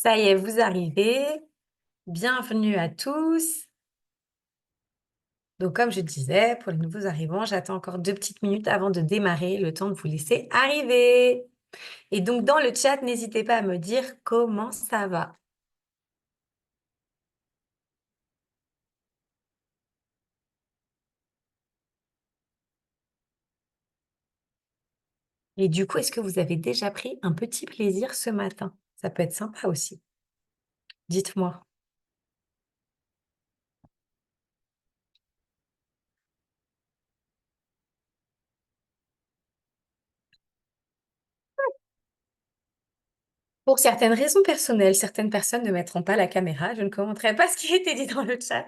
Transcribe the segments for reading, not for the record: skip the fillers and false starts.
Ça y est, vous arrivez. Bienvenue à tous. Donc, comme je disais, pour les nouveaux arrivants, j'attends encore 2 petites minutes avant de démarrer, le temps de vous laisser arriver. Et donc, dans le chat, n'hésitez pas à me dire comment ça va. Et du coup, est-ce que vous avez déjà pris un petit plaisir ce matin? Ça peut être sympa aussi. Dites-moi. Pour certaines raisons personnelles, certaines personnes ne mettront pas la caméra. Je ne commenterai pas ce qui a été dit dans le chat.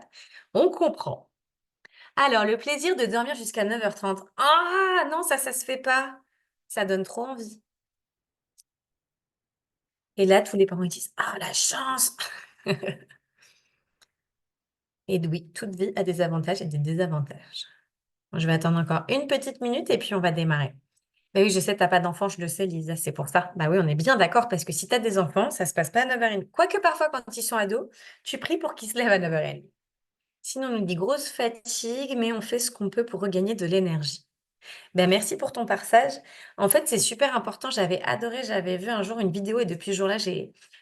On comprend. Alors, le plaisir de dormir jusqu'à 9h30. Ah non, ça se fait pas. Ça donne trop envie. Et là, tous les parents ils disent: «Ah la chance!» Et oui, toute vie a des avantages et des désavantages. Bon, je vais attendre encore une petite minute et puis on va démarrer. Bah oui, je sais, tu as pas d'enfants, je le sais Lisa, c'est pour ça. Bah oui, on est bien d'accord parce que si tu as des enfants, ça se passe pas à 9h30. Quoique parfois quand ils sont ados, tu pries pour qu'ils se lèvent à 9h30. Sinon, on nous dit grosse fatigue, mais on fait ce qu'on peut pour regagner de l'énergie. Ben, merci pour ton partage. En fait, c'est super important. J'avais adoré, j'avais vu un jour une vidéo et depuis ce jour-là,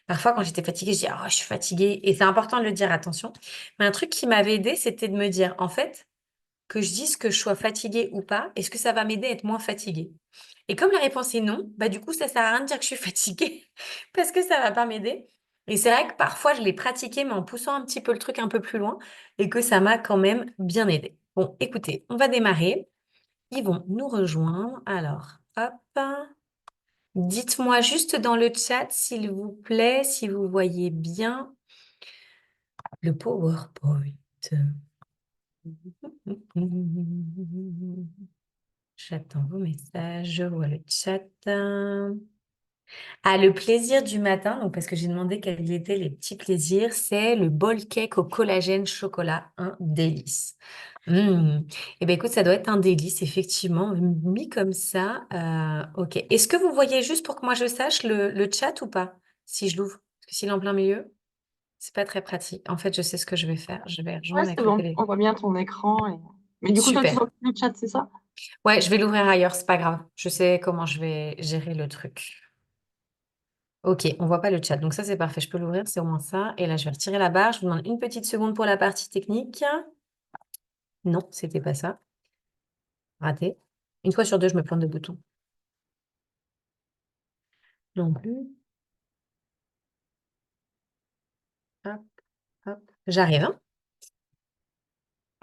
parfois quand j'étais fatiguée, je dis: «Oh, je suis fatiguée» et c'est important de le dire, attention. Mais un truc qui m'avait aidée, c'était de me dire: «En fait, que je dise que je sois fatiguée ou pas, est-ce que ça va m'aider à être moins fatiguée?» Et comme la réponse est non, bah, du coup, ça sert à rien de dire que je suis fatiguée parce que ça va pas m'aider. Et c'est vrai que parfois, je l'ai pratiqué, mais en poussant un petit peu le truc un peu plus loin et que ça m'a quand même bien aidée. Bon, écoutez, on va démarrer. Ils vont nous rejoindre. Alors, hop. Dites-moi juste dans le chat, s'il vous plaît, si vous voyez bien le PowerPoint. J'attends vos messages, je vois le chat. Ah, le plaisir du matin, donc parce que j'ai demandé quels étaient les petits plaisirs, c'est le bol cake au collagène chocolat, un délice. Mmh. Eh bien, écoute, ça doit être un délice, effectivement, mis comme ça. Ok. Est-ce que vous voyez juste pour que moi je sache le chat ou pas, si je l'ouvre? Parce que s'il est en plein milieu, c'est pas très pratique. En fait, je sais ce que je vais faire. Je vais Ouais, rejoindre c'est avec le bon, télé. on voit bien ton écran. Mais du coup, toi, tu Super. vois plus le chat, c'est ça? Ouais, je vais l'ouvrir ailleurs, c'est pas grave. Je sais comment je vais gérer le truc. Ok, on voit pas le chat, donc ça c'est parfait. Je peux l'ouvrir, c'est au moins ça. Et là, je vais retirer la barre. Je vous demande une petite seconde pour la partie technique. Non, c'était pas ça. Raté. Une fois sur deux, je me plante de bouton. Non plus. Hop, hop. J'arrive, hein.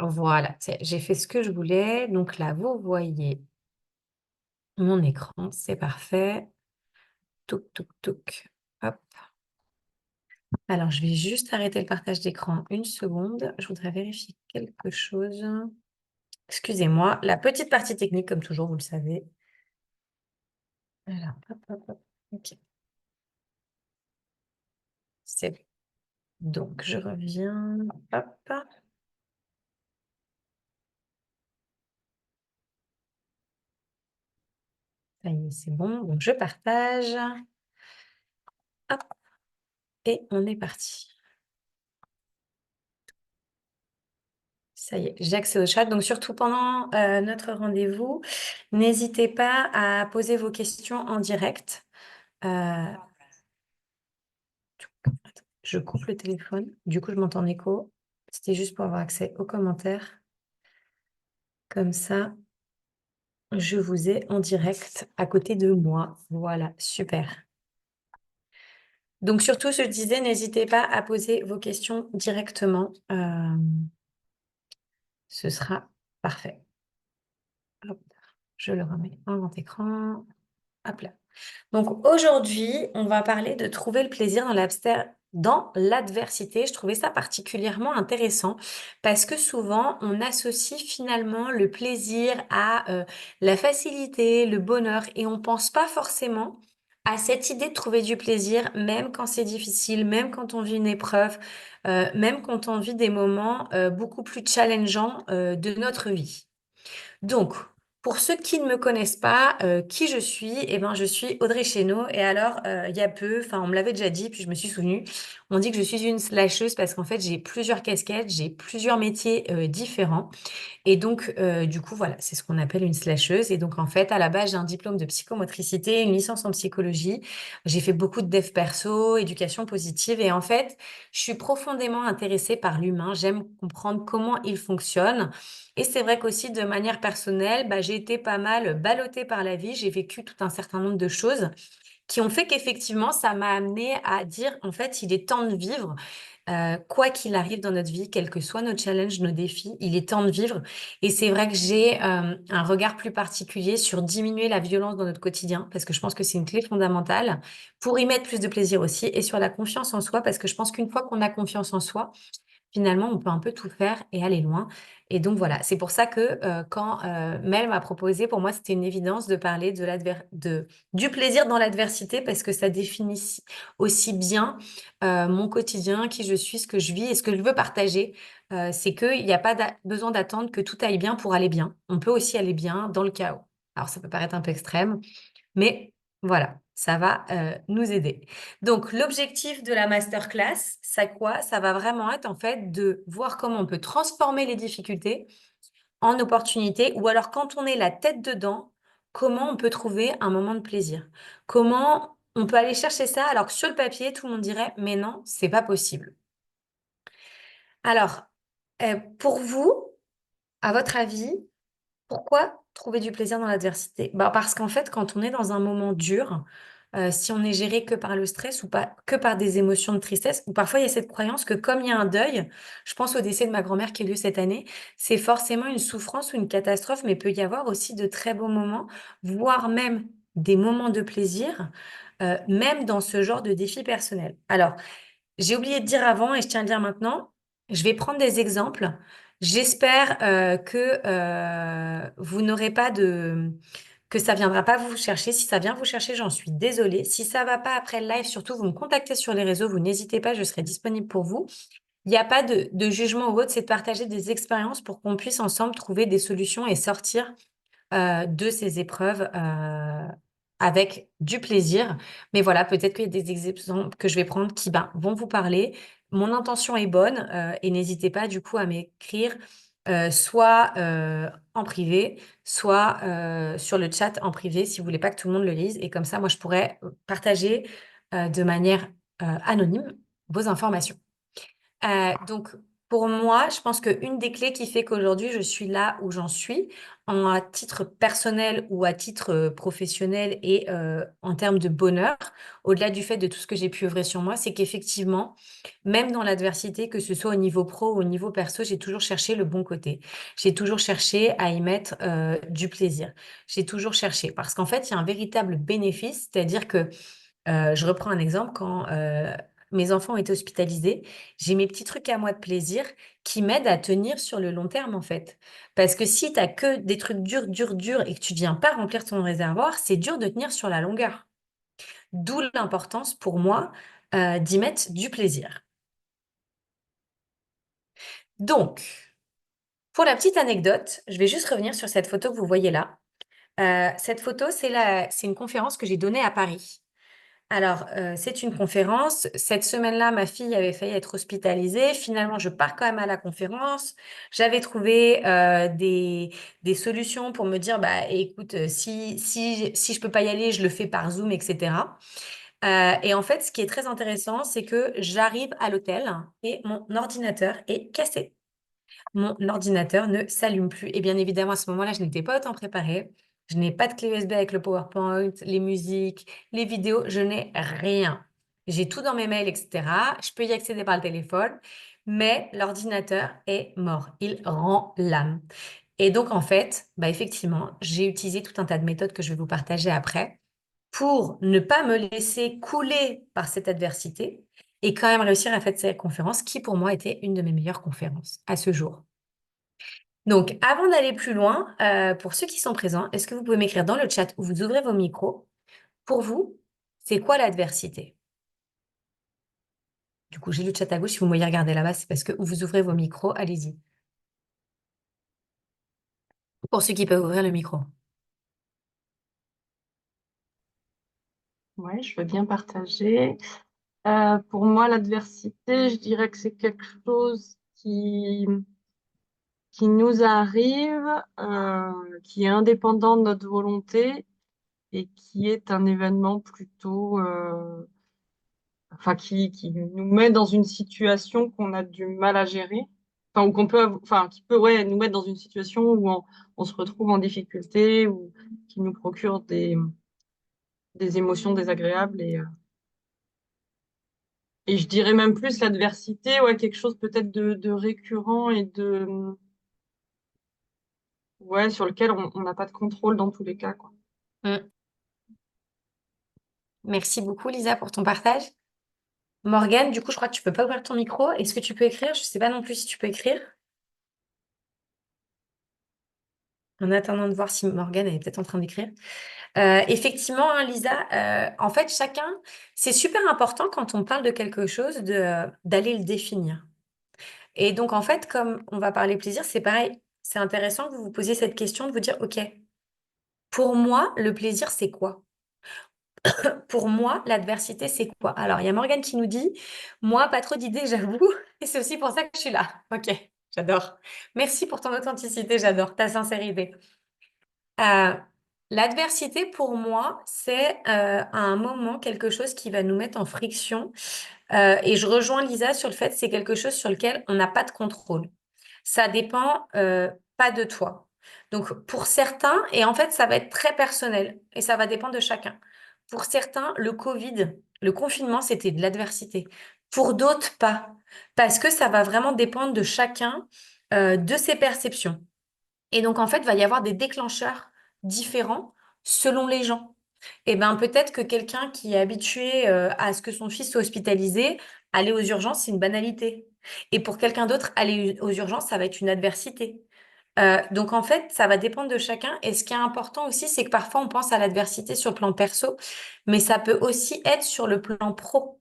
Voilà, j'ai fait ce que je voulais. Donc là, vous voyez mon écran, c'est parfait. Touc, touc, touc. Hop. Alors, je vais juste arrêter le partage d'écran une seconde. Je voudrais vérifier quelque chose. Excusez-moi, la petite partie technique, comme toujours, vous le savez. Alors, hop, hop, hop. Ok, c'est bon. Donc, je reviens. Hop. Ça y est, c'est bon. Donc, je partage. Hop. Et on est parti. Ça y est, j'ai accès au chat. Donc, surtout pendant notre rendez-vous, n'hésitez pas à poser vos questions en direct. Attends, je coupe le téléphone. Du coup, je m'entends en écho. C'était juste pour avoir accès aux commentaires. Comme ça, je vous ai en direct à côté de moi. Voilà, super. Donc, surtout, je disais, n'hésitez pas à poser vos questions directement. Ce sera parfait. Hop, je le remets en grand écran. Hop là. Donc aujourd'hui, on va parler de trouver le plaisir dans l'adversité. Je trouvais ça particulièrement intéressant parce que souvent, on associe finalement le plaisir à la facilité, le bonheur et on pense pas forcément à cette idée de trouver du plaisir, même quand c'est difficile, même quand on vit une épreuve, même quand on vit des moments beaucoup plus challengeants de notre vie. Donc, Pour ceux qui ne me connaissent pas, qui je suis, eh ben, je suis Audrey Chénaud. Et alors, il y a peu, enfin, on me l'avait déjà dit, puis je me suis souvenue, on dit que je suis une slasheuse parce qu'en fait, j'ai plusieurs casquettes, j'ai plusieurs métiers différents. Et donc, du coup, voilà, c'est ce qu'on appelle une slasheuse. Et donc, en fait, à la base, j'ai un diplôme de psychomotricité, une licence en psychologie. J'ai fait beaucoup de dev perso, éducation positive. Et en fait, je suis profondément intéressée par l'humain. J'aime comprendre comment il fonctionne. Et c'est vrai qu'aussi, de manière personnelle, bah, j'ai été pas mal ballottée par la vie. J'ai vécu tout un certain nombre de choses qui ont fait qu'effectivement, ça m'a amené à dire, en fait, il est temps de vivre. Quoi qu'il arrive dans notre vie, quels que soient nos challenges, nos défis, il est temps de vivre. Et c'est vrai que j'ai un regard plus particulier sur diminuer la violence dans notre quotidien, parce que je pense que c'est une clé fondamentale, pour y mettre plus de plaisir aussi, et sur la confiance en soi, parce que je pense qu'une fois qu'on a confiance en soi, finalement, on peut un peu tout faire et aller loin. Et donc voilà, c'est pour ça que quand Mel m'a proposé, pour moi, c'était une évidence de parler du plaisir dans l'adversité parce que ça définit aussi bien mon quotidien, qui je suis, ce que je vis et ce que je veux partager. C'est qu'il n'y a pas besoin d'attendre que tout aille bien pour aller bien. On peut aussi aller bien dans le chaos. Alors, ça peut paraître un peu extrême, mais voilà, ça va nous aider. Donc, l'objectif de la masterclass, c'est quoi? Ça va vraiment être en fait de voir comment on peut transformer les difficultés en opportunités ou alors quand on est la tête dedans, comment on peut trouver un moment de plaisir? Comment on peut aller chercher ça alors que sur le papier, tout le monde dirait, mais non, c'est pas possible. Alors, pour vous, à votre avis, pourquoi trouver du plaisir dans l'adversité? Bah, parce qu'en fait, quand on est dans un moment dur, si on est géré que par le stress ou pas que par des émotions de tristesse, ou parfois il y a cette croyance que comme il y a un deuil, je pense au décès de ma grand-mère qui a eu lieu cette année, c'est forcément une souffrance ou une catastrophe, mais il peut y avoir aussi de très beaux moments, voire même des moments de plaisir, même dans ce genre de défi personnel. Alors, j'ai oublié de dire avant et je tiens à le dire maintenant, je vais prendre des exemples. J'espère que vous n'aurez pas que ça viendra pas vous chercher. Si ça vient vous chercher, j'en suis désolée. Si ça va pas après le live, surtout, vous me contactez sur les réseaux, vous n'hésitez pas, je serai disponible pour vous. Il n'y a pas de jugement ou autre, c'est de partager des expériences pour qu'on puisse ensemble trouver des solutions et sortir de ces épreuves avec du plaisir. Mais voilà, peut-être qu'il y a des exemples que je vais prendre qui vont vous parler. Mon intention est bonne et n'hésitez pas du coup à m'écrire soit en privé, soit sur le chat en privé si vous voulez pas que tout le monde le lise. Et comme ça, moi, je pourrais partager de manière anonyme vos informations. Donc, pour moi, je pense qu'une des clés qui fait qu'aujourd'hui, je suis là où j'en suis, à titre personnel ou à titre professionnel et en termes de bonheur, au-delà du fait de tout ce que j'ai pu œuvrer sur moi, c'est qu'effectivement, même dans l'adversité, que ce soit au niveau pro ou au niveau perso, j'ai toujours cherché le bon côté. J'ai toujours cherché à y mettre du plaisir. J'ai toujours cherché. Parce qu'en fait, il y a un véritable bénéfice, c'est-à-dire que je reprends un exemple, quand mes enfants ont été hospitalisés, j'ai mes petits trucs à moi de plaisir qui m'aident à tenir sur le long terme, en fait. Parce que si tu as que des trucs durs, durs, durs et que tu viens pas remplir ton réservoir, c'est dur de tenir sur la longueur. D'où l'importance pour moi d'y mettre du plaisir. Donc, pour la petite anecdote, je vais juste revenir sur cette photo que vous voyez là. Cette photo, c'est une conférence que j'ai donnée à Paris. Alors, c'est une conférence. Cette semaine-là, ma fille avait failli être hospitalisée. Finalement, je pars quand même à la conférence. J'avais trouvé des solutions pour me dire, bah, écoute, si je peux pas y aller, je le fais par Zoom, etc. Et en fait, ce qui est très intéressant, c'est que j'arrive à l'hôtel et mon ordinateur est cassé. Mon ordinateur ne s'allume plus. Et bien évidemment, à ce moment-là, je n'étais pas autant préparée. Je n'ai pas de clé USB avec le PowerPoint, les musiques, les vidéos, je n'ai rien. J'ai tout dans mes mails, etc. Je peux y accéder par le téléphone, mais l'ordinateur est mort. Il rend l'âme. Et donc, en fait, effectivement, j'ai utilisé tout un tas de méthodes que je vais vous partager après pour ne pas me laisser couler par cette adversité et quand même réussir à faire cette conférence qui, pour moi, était une de mes meilleures conférences à ce jour. Donc, avant d'aller plus loin, pour ceux qui sont présents, est-ce que vous pouvez m'écrire dans le chat où vous ouvrez vos micros? Pour vous, c'est quoi l'adversité? Du coup, j'ai le chat à gauche. Si vous me voyez regarder là-bas, c'est parce que vous ouvrez vos micros. Allez-y. Pour ceux qui peuvent ouvrir le micro. Ouais, je veux bien partager. Pour moi, l'adversité, je dirais que c'est quelque chose qui nous arrive, qui est indépendant de notre volonté et qui est un événement plutôt, enfin, qui nous met dans une situation qu'on a du mal à gérer, enfin, ou qu'on peut, enfin, qui peut, ouais, nous mettre dans une situation où on se retrouve en difficulté ou qui nous procure des émotions désagréables et je dirais même plus l'adversité, ouais, quelque chose peut-être de récurrent et ouais, sur lequel on n'a pas de contrôle dans tous les cas, quoi. Mm. Merci beaucoup, Lisa, pour ton partage. Morgane, du coup, je crois que tu peux pas ouvrir ton micro. Est-ce que tu peux écrire? Je sais pas non plus si tu peux écrire. En attendant de voir si Morgane elle est peut-être en train d'écrire. Effectivement, hein, Lisa, en fait, c'est super important quand on parle de quelque chose d'aller le définir. Et donc, en fait, comme on va parler plaisir, c'est pareil. C'est intéressant que vous vous posiez cette question de vous dire, OK, pour moi, le plaisir, c'est quoi? Pour moi, l'adversité, c'est quoi? Alors, il y a Morgane qui nous dit, moi, pas trop d'idées, j'avoue. Et c'est aussi pour ça que je suis là. OK, j'adore. Merci pour ton authenticité, j'adore ta sincérité. Euh, L'adversité, pour moi, c'est à un moment quelque chose qui va nous mettre en friction. Et je rejoins Lisa sur le fait que c'est quelque chose sur lequel on n'a pas de contrôle. Ça dépend pas de toi. Donc, pour certains, et en fait, ça va être très personnel et ça va dépendre de chacun. Pour certains, le Covid, le confinement, c'était de l'adversité. Pour d'autres, pas. Parce que ça va vraiment dépendre de chacun, de ses perceptions. Et donc, en fait, il va y avoir des déclencheurs différents selon les gens. Et ben peut-être que quelqu'un qui est habitué à ce que son fils soit hospitalisé, aller aux urgences, c'est une banalité. Et pour quelqu'un d'autre, aller aux urgences, ça va être une adversité. Donc en fait, ça va dépendre de chacun. Et ce qui est important aussi, c'est que parfois on pense à l'adversité sur le plan perso, mais ça peut aussi être sur le plan pro.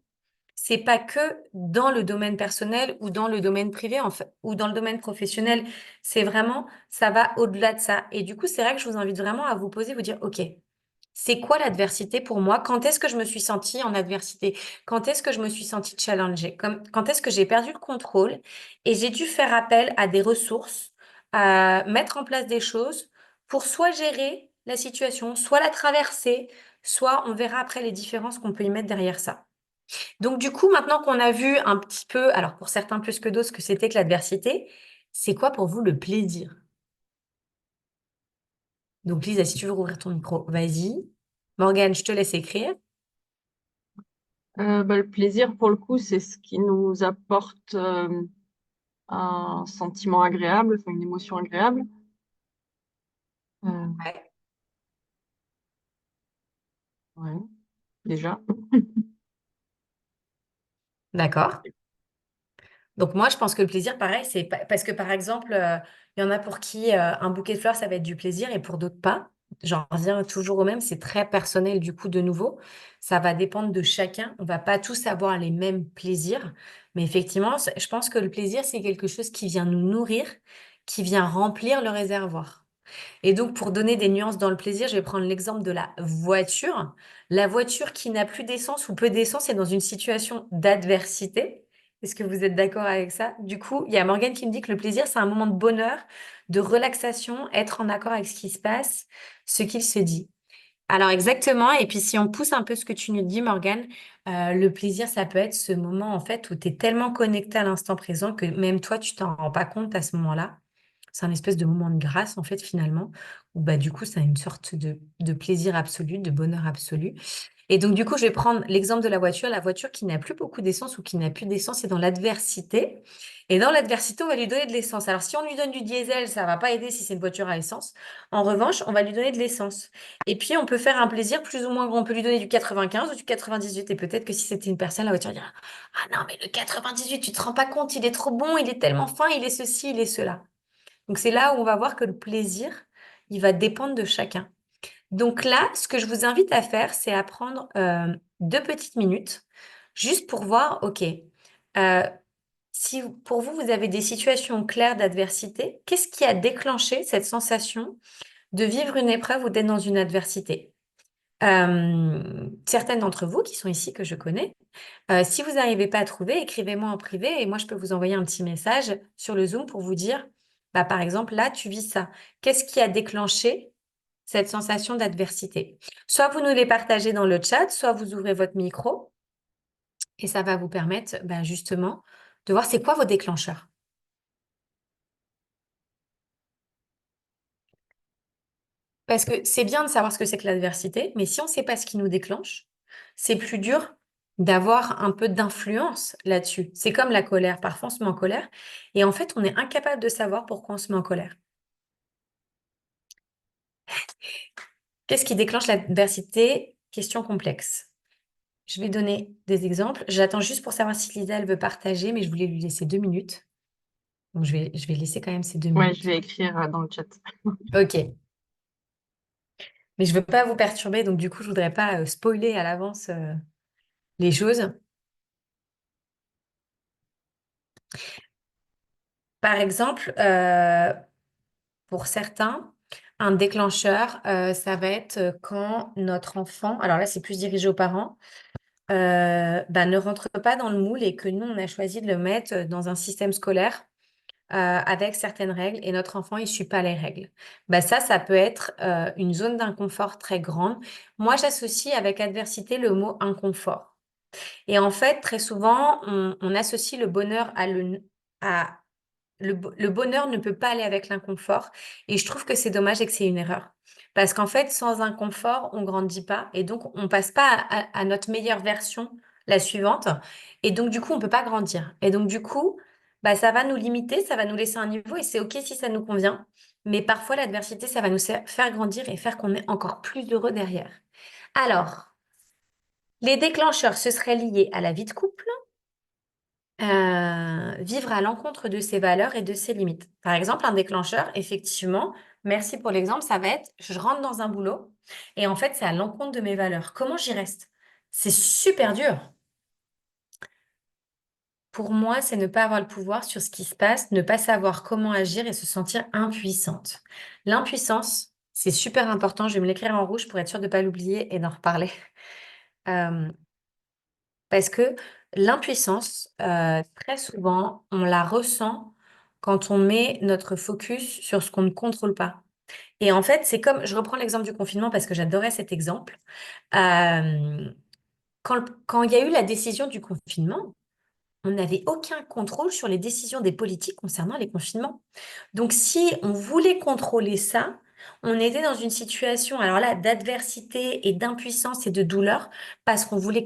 C'est pas que dans le domaine personnel ou dans le domaine privé, en fait, ou dans le domaine professionnel. C'est vraiment, ça va au-delà de ça. Et du coup, c'est vrai que je vous invite vraiment à vous poser, vous dire, OK, c'est quoi l'adversité pour moi? Quand est-ce que je me suis sentie en adversité? Quand est-ce que je me suis sentie challengée? Quand est-ce que j'ai perdu le contrôle et j'ai dû faire appel à des ressources, à mettre en place des choses pour soit gérer la situation, soit la traverser, soit on verra après les différences qu'on peut y mettre derrière ça. Donc du coup, maintenant qu'on a vu un petit peu, alors pour certains plus que d'autres, ce que c'était que l'adversité, c'est quoi pour vous le plaisir? Donc Lisa, si tu veux rouvrir ton micro, vas-y. Morgane, je te laisse écrire. Bah, le plaisir, pour le coup, c'est ce qui nous apporte un sentiment agréable, enfin, une émotion agréable. Euh, Ouais. ouais, déjà. D'accord. Donc moi, je pense que le plaisir, pareil, parce que par exemple, il y en a pour qui un bouquet de fleurs, ça va être du plaisir et pour d'autres pas. J'en reviens toujours au même, c'est très personnel du coup de nouveau. Ça va dépendre de chacun. On va pas tous avoir les mêmes plaisirs, mais effectivement, je pense que le plaisir, c'est quelque chose qui vient nous nourrir, qui vient remplir le réservoir. Et donc, pour donner des nuances dans le plaisir, je vais prendre l'exemple de la voiture. La voiture qui n'a plus d'essence ou peu d'essence est dans une situation d'adversité. Est-ce que vous êtes d'accord avec ça? Du coup, il y a Morgane qui me dit que le plaisir, c'est un moment de bonheur, de relaxation, être en accord avec ce qui se passe, ce qu'il se dit. Alors exactement, et puis si on pousse un peu ce que tu nous dis, Morgane, le plaisir, ça peut être ce moment en fait où tu es tellement connecté à l'instant présent que même toi, tu t'en rends pas compte à ce moment-là. C'est un espèce de moment de grâce, en fait, finalement, où bah, du coup, ça a une sorte de plaisir absolu, de bonheur absolu. Et donc, du coup, je vais prendre l'exemple de la voiture qui n'a plus beaucoup d'essence ou qui n'a plus d'essence est dans l'adversité. Et dans l'adversité, on va lui donner de l'essence. Alors, si on lui donne du diesel, ça va pas aider si c'est une voiture à essence. En revanche, on va lui donner de l'essence. Et puis, on peut faire un plaisir plus ou moins grand. On peut lui donner du 95 ou du 98. Et peut-être que si c'était une personne, la voiture dira, ah non, mais le 98, tu te rends pas compte, il est trop bon, il est tellement fin, il est ceci, il est cela. Donc c'est là où on va voir que le plaisir, il va dépendre de chacun. Donc là, ce que je vous invite à faire, c'est à prendre 2 petites minutes, juste pour voir, OK, si pour vous, vous avez des situations claires d'adversité, qu'est-ce qui a déclenché cette sensation de vivre une épreuve ou d'être dans une adversité? Certaines d'entre vous qui sont ici, que je connais, si vous n'arrivez pas à trouver, écrivez-moi en privé et moi, je peux vous envoyer un petit message sur le Zoom pour vous dire, bah, par exemple, là, tu vis ça. Qu'est-ce qui a déclenché cette sensation d'adversité? Soit vous nous les partagez dans le chat, soit vous ouvrez votre micro et ça va vous permettre, bah, justement, de voir c'est quoi vos déclencheurs. Parce que c'est bien de savoir ce que c'est que l'adversité, mais si on ne sait pas ce qui nous déclenche, c'est plus dur d'avoir un peu d'influence là-dessus. C'est comme la colère. Parfois, on se met en colère et en fait, on est incapable de savoir pourquoi on se met en colère. Qu'est-ce qui déclenche l'adversité? Question complexe. Je vais donner des exemples. J'attends juste pour savoir si Lisa, elle veut partager, mais je voulais lui laisser 2 minutes. Donc, je vais laisser quand même ces deux Ouais, je minutes. vais écrire dans le chat. OK. Mais je ne veux pas vous perturber, donc du coup, je ne voudrais pas spoiler à l'avance les choses. Par exemple, pour certains, un déclencheur, ça va être quand notre enfant, alors là, c'est plus dirigé aux parents, bah, ne rentre pas dans le moule et que nous, on a choisi de le mettre dans un système scolaire avec certaines règles et notre enfant, il ne suit pas les règles. Bah, ça peut être une zone d'inconfort très grande. Moi, j'associe avec adversité le mot inconfort. Et en fait, très souvent, on associe le bonheur à le bonheur ne peut pas aller avec l'inconfort et je trouve que c'est dommage et que c'est une erreur. Parce qu'en fait, sans inconfort, on grandit pas et donc on passe pas à notre meilleure version, la suivante. Et donc, du coup, on peut pas grandir. Et donc, du coup, bah, ça va nous limiter, ça va nous laisser un niveau et c'est OK si ça nous convient. Mais parfois, l'adversité, ça va nous faire grandir et faire qu'on est encore plus heureux derrière. Alors, les déclencheurs, ce serait lié à la vie de couple, vivre à l'encontre de ses valeurs et de ses limites. Par exemple, un déclencheur, effectivement, merci pour l'exemple, ça va être, je rentre dans un boulot et en fait, c'est à l'encontre de mes valeurs. Comment j'y reste? C'est super dur. Pour moi, c'est ne pas avoir le pouvoir sur ce qui se passe, ne pas savoir comment agir et se sentir impuissante. L'impuissance, c'est super important. Je vais me l'écrire en rouge pour être sûre de ne pas l'oublier et d'en reparler. Euh, Parce que l'impuissance, très souvent, on la ressent quand on met notre focus sur ce qu'on ne contrôle pas. Et en fait, c'est comme, je reprends l'exemple du confinement parce que j'adorais cet exemple. Euh, quand il y a eu la décision du confinement, on n'avait aucun contrôle sur les décisions des politiques concernant les confinements. Donc, si on voulait contrôler ça, on était dans une situation, alors là, d'adversité et d'impuissance et de douleur, parce qu'on voulait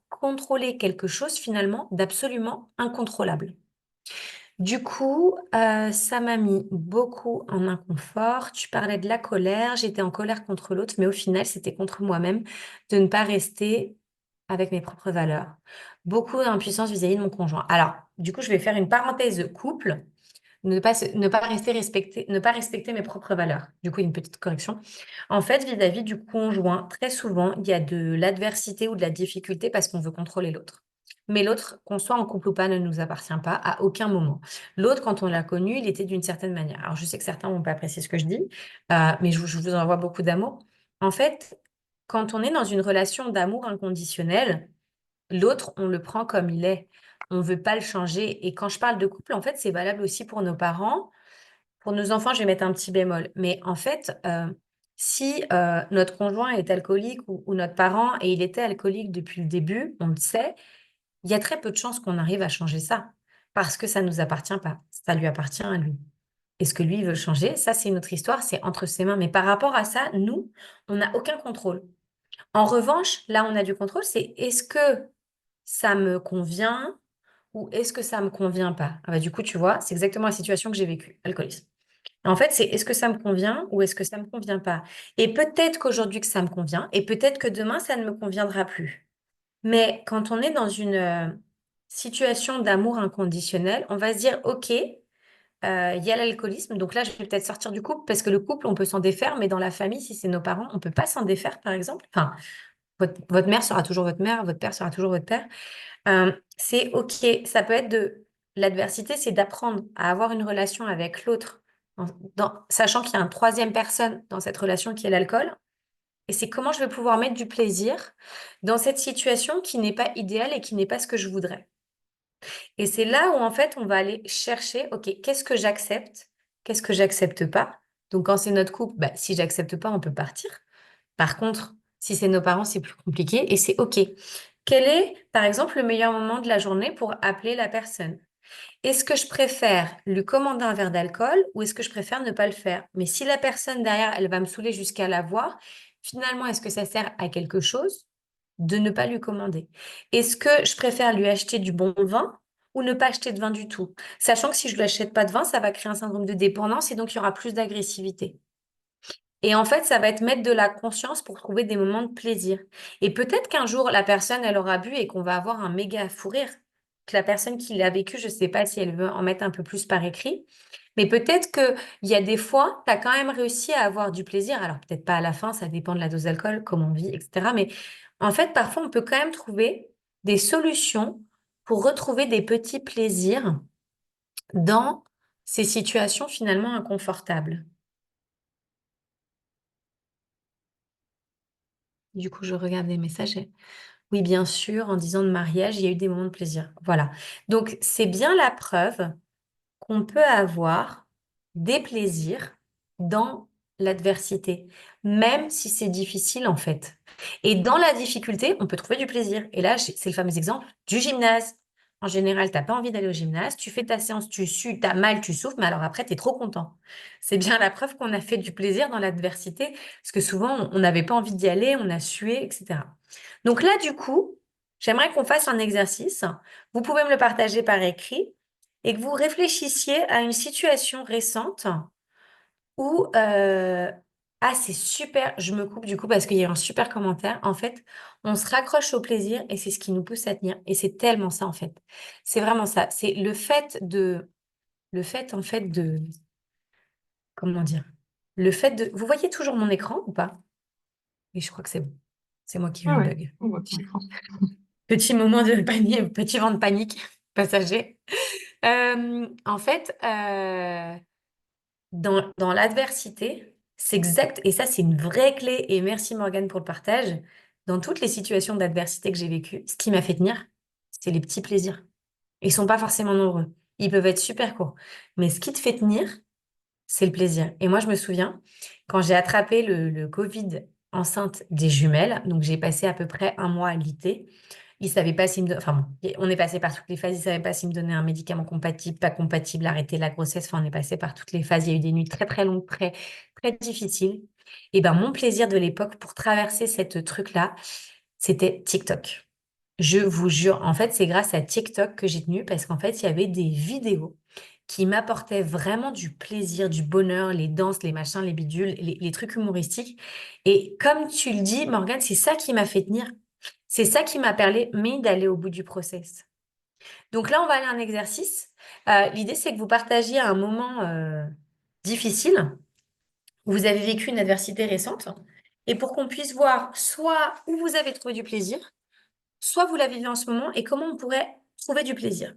contrôler quelque chose finalement d'absolument incontrôlable. Du coup, ça m'a mis beaucoup en inconfort. Tu parlais de la colère, j'étais en colère contre l'autre, mais au final, c'était contre moi-même de ne pas rester avec mes propres valeurs. Beaucoup d'impuissance vis-à-vis de mon conjoint. Alors, du coup, je vais faire une parenthèse couple, ne pas ne pas respecter mes propres valeurs. Du coup, une petite correction. En fait, vis-à-vis du conjoint, très souvent, il y a de l'adversité ou de la difficulté parce qu'on veut contrôler l'autre. Mais l'autre, qu'on soit en couple ou pas, ne nous appartient pas à aucun moment. L'autre, quand on l'a connu, il était d'une certaine manière. Alors, je sais que certains vont pas apprécier ce que je dis, mais je vous envoie beaucoup d'amour. En fait, quand on est dans une relation d'amour inconditionnel, l'autre, on le prend comme il est. On ne veut pas le changer. Et quand je parle de couple, en fait, c'est valable aussi pour nos parents. Pour nos enfants, je vais mettre un petit bémol. Mais en fait, si notre conjoint est alcoolique ou notre parent, et il était alcoolique depuis le début, on le sait, il y a très peu de chances qu'on arrive à changer ça. Parce que ça ne nous appartient pas. Ça lui appartient à lui. Est-ce que lui il veut changer? Ça, c'est une autre histoire, c'est entre ses mains. Mais par rapport à ça, nous, on n'a aucun contrôle. En revanche, là, on a du contrôle, c'est est-ce que ça me convient ou est-ce que ça me convient pas? Ah bah, du coup, tu vois, c'est exactement la situation que j'ai vécue, alcoolisme. En fait, c'est est-ce que ça me convient ou est-ce que ça me convient pas? Et peut-être qu'aujourd'hui que ça me convient et peut-être que demain, ça ne me conviendra plus. Mais quand on est dans une situation d'amour inconditionnel, on va se dire, OK, il y a l'alcoolisme, donc là, je vais peut-être sortir du couple parce que le couple, on peut s'en défaire, mais dans la famille, si c'est nos parents, on peut pas s'en défaire, par exemple. Enfin, votre mère sera toujours votre mère, votre père sera toujours votre père. C'est OK. Ça peut être de l'adversité, c'est d'apprendre à avoir une relation avec l'autre, sachant qu'il y a une troisième personne dans cette relation qui est l'alcool. Et c'est comment je vais pouvoir mettre du plaisir dans cette situation qui n'est pas idéale et qui n'est pas ce que je voudrais. Et c'est là où, en fait, on va aller chercher, OK, qu'est-ce que j'accepte? Qu'est-ce que j'accepte pas? Donc, quand c'est notre couple, bah, si j'accepte pas, on peut partir. Par contre, si c'est nos parents, c'est plus compliqué et c'est OK. Quel est, par exemple, le meilleur moment de la journée pour appeler la personne? Est-ce que je préfère lui commander un verre d'alcool ou est-ce que je préfère ne pas le faire? Mais si la personne derrière, elle va me saouler jusqu'à la voir, finalement, est-ce que ça sert à quelque chose de ne pas lui commander? Est-ce que je préfère lui acheter du bon vin ou ne pas acheter de vin du tout? Sachant que si je lui achète pas de vin, ça va créer un syndrome de dépendance et donc il y aura plus d'agressivité. Et en fait, ça va être mettre de la conscience pour trouver des moments de plaisir. Et peut-être qu'un jour, la personne, elle aura bu et qu'on va avoir un méga fou rire. Que la personne qui l'a vécu, je ne sais pas si elle veut en mettre un peu plus par écrit, mais peut-être qu'il y a des fois, tu as quand même réussi à avoir du plaisir. Alors, peut-être pas à la fin, ça dépend de la dose d'alcool, comment on vit, etc. Mais en fait, parfois, on peut quand même trouver des solutions pour retrouver des petits plaisirs dans ces situations finalement inconfortables. Du coup, je regarde les messages. Oui, bien sûr, en 10 ans de mariage, il y a eu des moments de plaisir. Voilà. Donc, c'est bien la preuve qu'on peut avoir des plaisirs dans l'adversité, même si c'est difficile en fait. Et dans la difficulté, on peut trouver du plaisir. Et là, c'est le fameux exemple du gymnase. En général, tu n'as pas envie d'aller au gymnase, tu fais ta séance, tu sues, tu as mal, tu souffres, mais alors après, tu es trop content. C'est bien la preuve qu'on a fait du plaisir dans l'adversité, parce que souvent, on n'avait pas envie d'y aller, on a sué, etc. Donc là, du coup, j'aimerais qu'on fasse un exercice. Vous pouvez me le partager par écrit et que vous réfléchissiez à une situation récente où, ah, c'est super, je me coupe du coup parce qu'il y a eu un super commentaire. En fait, on se raccroche au plaisir et c'est ce qui nous pousse à tenir. Et c'est tellement ça, en fait. C'est vraiment ça. C'est le fait, en fait, comment dire? Le fait de, vous voyez toujours mon écran ou pas? Et je crois que c'est bon. C'est moi qui ai eu Ah un ouais, bug. on voit ton écran. Petit moment de panique, petit vent de panique passager. En fait, dans l'adversité, c'est exact, et ça, c'est une vraie clé, et merci Morgane pour le partage. Dans toutes les situations d'adversité que j'ai vécues, ce qui m'a fait tenir, c'est les petits plaisirs. Ils sont pas forcément nombreux. Ils peuvent être super courts. Mais ce qui te fait tenir, c'est le plaisir. Et moi, je me souviens, quand j'ai attrapé le Covid enceinte des jumelles, donc j'ai passé à peu près un mois à l'IT, il savait pas s'il me enfin bon, on est passé par toutes les phases, il savait pas s'il me donnait un médicament compatible, pas compatible, arrêter la grossesse, enfin on est passé par toutes les phases, il y a eu des nuits très très longues, très très difficiles. Et ben mon plaisir de l'époque pour traverser cette truc-là, c'était TikTok. Je vous jure, en fait, c'est grâce à TikTok que j'ai tenu parce qu'en fait, il y avait des vidéos qui m'apportaient vraiment du plaisir, du bonheur, les danses, les machins, les bidules, les trucs humoristiques. Et comme tu le dis, Morgane, c'est ça qui m'a fait tenir. C'est ça qui m'a permis d'aller au bout du process. Donc là, on va aller à un exercice. L'idée, c'est que vous partagiez un moment difficile où vous avez vécu une adversité récente et pour qu'on puisse voir soit où vous avez trouvé du plaisir, soit vous la vivez en ce moment et comment on pourrait trouver du plaisir.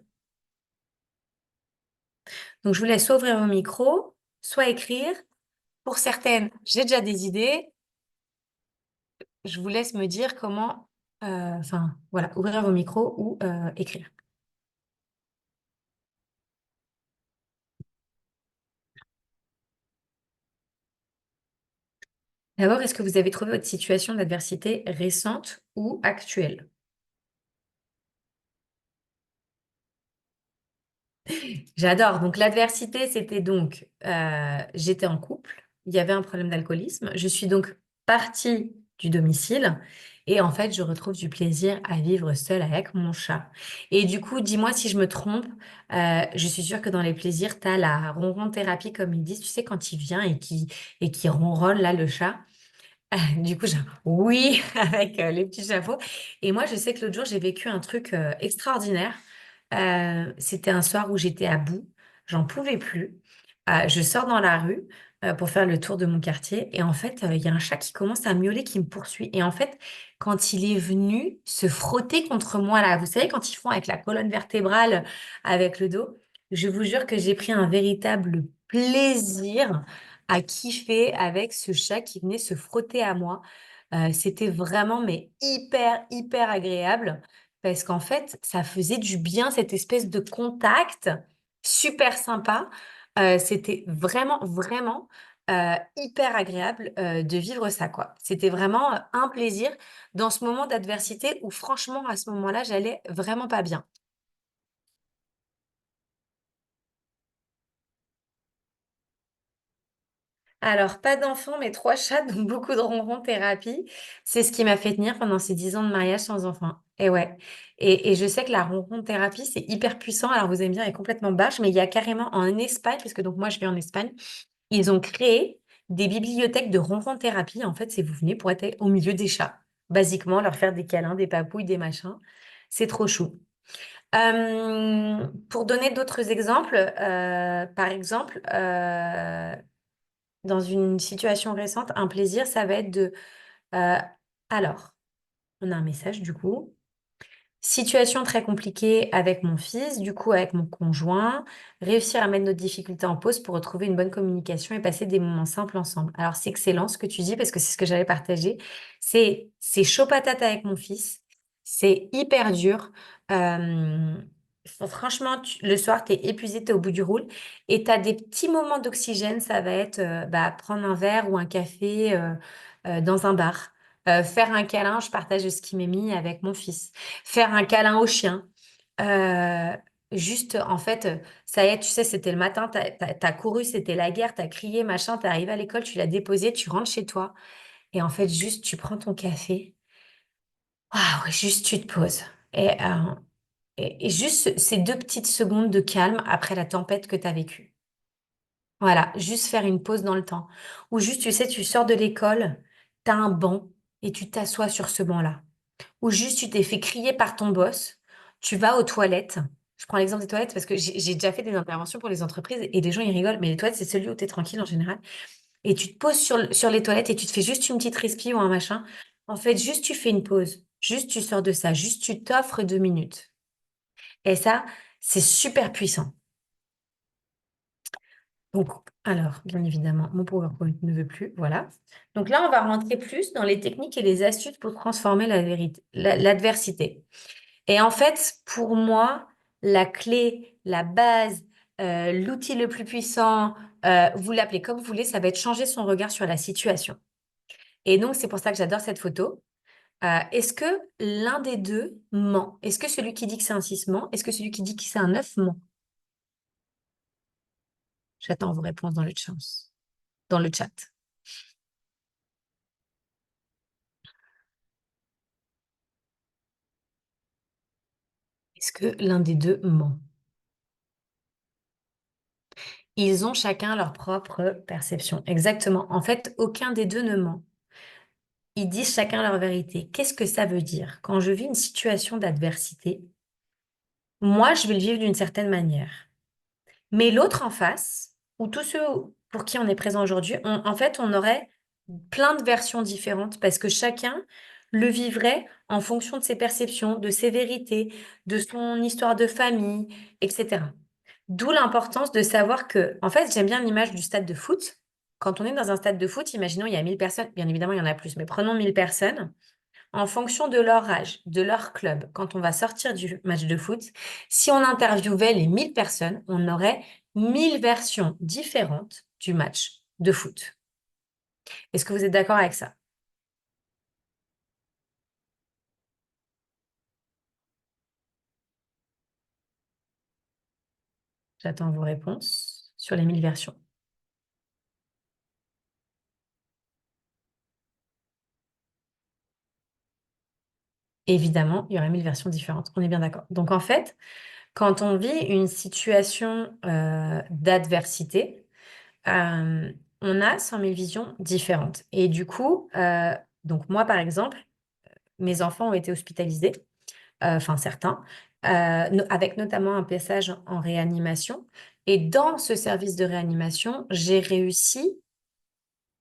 Donc, je vous laisse soit ouvrir vos micros, soit écrire. Pour certaines, j'ai déjà des idées. Je vous laisse me dire comment, enfin, voilà, ouvrir vos micros ou écrire. D'abord, est-ce que vous avez trouvé votre situation d'adversité récente ou actuelle? J'adore. Donc, l'adversité, c'était donc, j'étais en couple, il y avait un problème d'alcoolisme. Je suis donc partie du domicile et en fait, je retrouve du plaisir à vivre seule avec mon chat. Et du coup, dis-moi si je me trompe, je suis sûre que dans les plaisirs, tu as la ronron thérapie, comme ils disent, tu sais, quand il vient et qui ronronne, là, le chat. Du coup, oui, avec les petits chapeaux. Et moi, je sais que l'autre jour, j'ai vécu un truc extraordinaire. C'était un soir où j'étais à bout, j'en pouvais plus. Je sors dans la rue pour faire le tour de mon quartier et en fait, il y a un chat qui commence à miauler, qui me poursuit. Et en fait, quand il est venu se frotter contre moi, là, vous savez, quand ils font avec la colonne vertébrale, avec le dos, je vous jure que j'ai pris un véritable plaisir à kiffer avec ce chat qui venait se frotter à moi. C'était vraiment, mais hyper, hyper agréable parce qu'en fait, ça faisait du bien, cette espèce de contact super sympa. C'était vraiment, vraiment hyper agréable de vivre ça, quoi. C'était vraiment un plaisir dans ce moment d'adversité où, franchement, à ce moment-là, j'allais vraiment pas bien. Alors, pas d'enfants, mais 3 chats, donc beaucoup de ronron thérapie. C'est ce qui m'a fait tenir pendant ces 10 ans de mariage sans enfant. Et ouais. Et je sais que la ronron thérapie, c'est hyper puissant. Alors, vous allez me dire, elle est complètement barge, mais il y a carrément en Espagne, parce que donc moi, je vis en Espagne, ils ont créé des bibliothèques de ronron thérapie. En fait, c'est vous venez pour être au milieu des chats. Basiquement, leur faire des câlins, des papouilles, des machins. C'est trop chou. Pour donner d'autres exemples, par exemple, dans une situation récente, un plaisir, ça va être de... euh, alors, on a un message du coup. Situation très compliquée avec mon fils, du coup avec mon conjoint, réussir à mettre nos difficultés en pause pour retrouver une bonne communication et passer des moments simples ensemble. Alors c'est excellent ce que tu dis parce que c'est ce que j'avais partagé. C'est chaud patate avec mon fils, c'est hyper dur. Euh, Franchement, le soir, tu es épuisé, tu es au bout du roule et tu as des petits moments d'oxygène. Ça va être bah, prendre un verre ou un café dans un bar. Faire un câlin, je partage ce qui m'est mis avec mon fils. Faire un câlin au chien. Euh, Juste, en fait, ça y est, tu sais, c'était le matin, t'as couru, c'était la guerre, t'as crié, machin, t'es arrivé à l'école, tu l'as déposé, tu rentres chez toi. Et en fait, juste, tu prends ton café. Waouh, juste, tu te poses. Et juste ces 2 petites secondes de calme après la tempête que t'as vécue. Voilà, juste faire une pause dans le temps. Ou juste, tu sais, tu sors de l'école, t'as un banc et tu t'assois sur ce banc-là. Ou juste tu t'es fait crier par ton boss, tu vas aux toilettes. Je prends l'exemple des toilettes parce que j'ai déjà fait des interventions pour les entreprises et les gens ils rigolent, mais les toilettes c'est celui où tu es tranquille en général. Et tu te poses sur les toilettes et tu te fais juste une petite respi ou un machin. En fait, juste tu fais une pause, juste tu sors de ça, juste tu t'offres 2 minutes. Et ça, c'est super puissant. Donc, alors, bien évidemment, mon PowerPoint ne veut plus, voilà. Donc là, on va rentrer plus dans les techniques et les astuces pour transformer la vérité, l'adversité. Et en fait, pour moi, la clé, la base, l'outil le plus puissant, vous l'appelez comme vous voulez, ça va être changer son regard sur la situation. Et donc, c'est pour ça que j'adore cette photo. Est-ce que l'un des deux ment? Est-ce que celui qui dit que c'est un 6 ment? Est-ce que celui qui dit que c'est un 9 ment? J'attends vos réponses dans le chat. Est-ce que l'un des deux ment? Ils ont chacun leur propre perception. Exactement. En fait, aucun des deux ne ment. Ils disent chacun leur vérité. Qu'est-ce que ça veut dire? Quand je vis une situation d'adversité, moi, je vais le vivre d'une certaine manière. Mais l'autre en face, ou tous ceux pour qui on est présent aujourd'hui, en fait, on aurait plein de versions différentes parce que chacun le vivrait en fonction de ses perceptions, de ses vérités, de son histoire de famille, etc. D'où l'importance de savoir que, en fait, j'aime bien l'image du stade de foot. Quand on est dans un stade de foot, imaginons il y a 1000 personnes, bien évidemment il y en a plus, mais prenons 1000 personnes en fonction de leur âge, de leur club, quand on va sortir du match de foot, si on interviewait les 1000 personnes, on aurait 1000 versions différentes du match de foot. Est-ce que vous êtes d'accord avec ça? J'attends vos réponses sur les 1000 versions. Évidemment, il y aurait 1000 versions différentes. On est bien d'accord. Donc en fait, quand on vit une situation d'adversité, euh, on a 100 000 visions différentes. Et du coup, donc moi par exemple, mes enfants ont été hospitalisés. Enfin certains, avec notamment un passage en réanimation. Et dans ce service de réanimation, j'ai réussi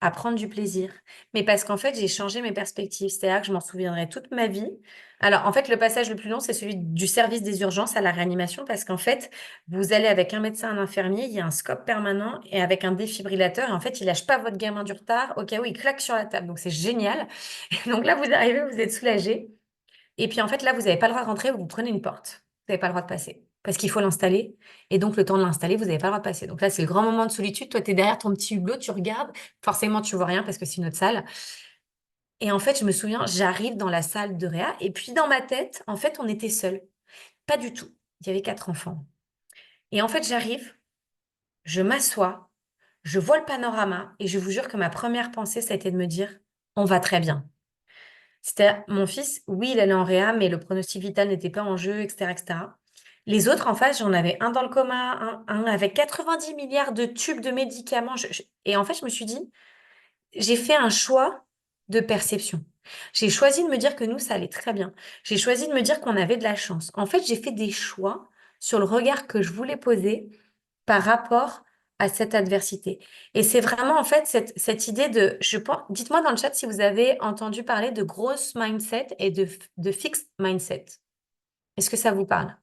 à prendre du plaisir. Mais parce qu'en fait, j'ai changé mes perspectives. C'est-à-dire que je m'en souviendrai toute ma vie. Alors, en fait, le passage le plus long, c'est celui du service des urgences à la réanimation parce qu'en fait, vous allez avec un médecin, un infirmier, il y a un scope permanent et avec un défibrillateur. Et en fait, il lâche pas votre gamin du retard au cas où il claque sur la table. Donc, c'est génial. Et donc là, vous arrivez, vous êtes soulagé. Et puis en fait, là, vous n'avez pas le droit de rentrer, vous prenez une porte. Vous n'avez pas le droit de passer. Parce qu'il faut l'installer. Et donc, le temps de l'installer, vous n'avez pas le droit de passer. Donc là, c'est le grand moment de solitude. Toi, tu es derrière ton petit hublot, tu regardes. Forcément, tu vois rien parce que c'est une autre salle. Et en fait, je me souviens, j'arrive dans la salle de réa. Et puis, dans ma tête, en fait, on était seuls. Pas du tout. Il y avait 4 enfants. Et en fait, j'arrive, je m'assois, je vois le panorama. Et je vous jure que ma première pensée, ça a été de me dire, on va très bien. C'était mon fils, oui, il allait en réa, mais le pronostic vital n'était pas en jeu, etc., etc. Les autres en face, j'en avais un dans le coma, un avec 90 milliards de tubes de médicaments. Et en fait, je me suis dit, j'ai fait un choix de perception. J'ai choisi de me dire que nous, ça allait très bien. J'ai choisi de me dire qu'on avait de la chance. En fait, j'ai fait des choix sur le regard que je voulais poser par rapport à cette adversité. Et c'est vraiment en fait cette idée de, je pense, dites-moi dans le chat si vous avez entendu parler de grosse mindset et de fixed mindset. Est-ce que ça vous parle?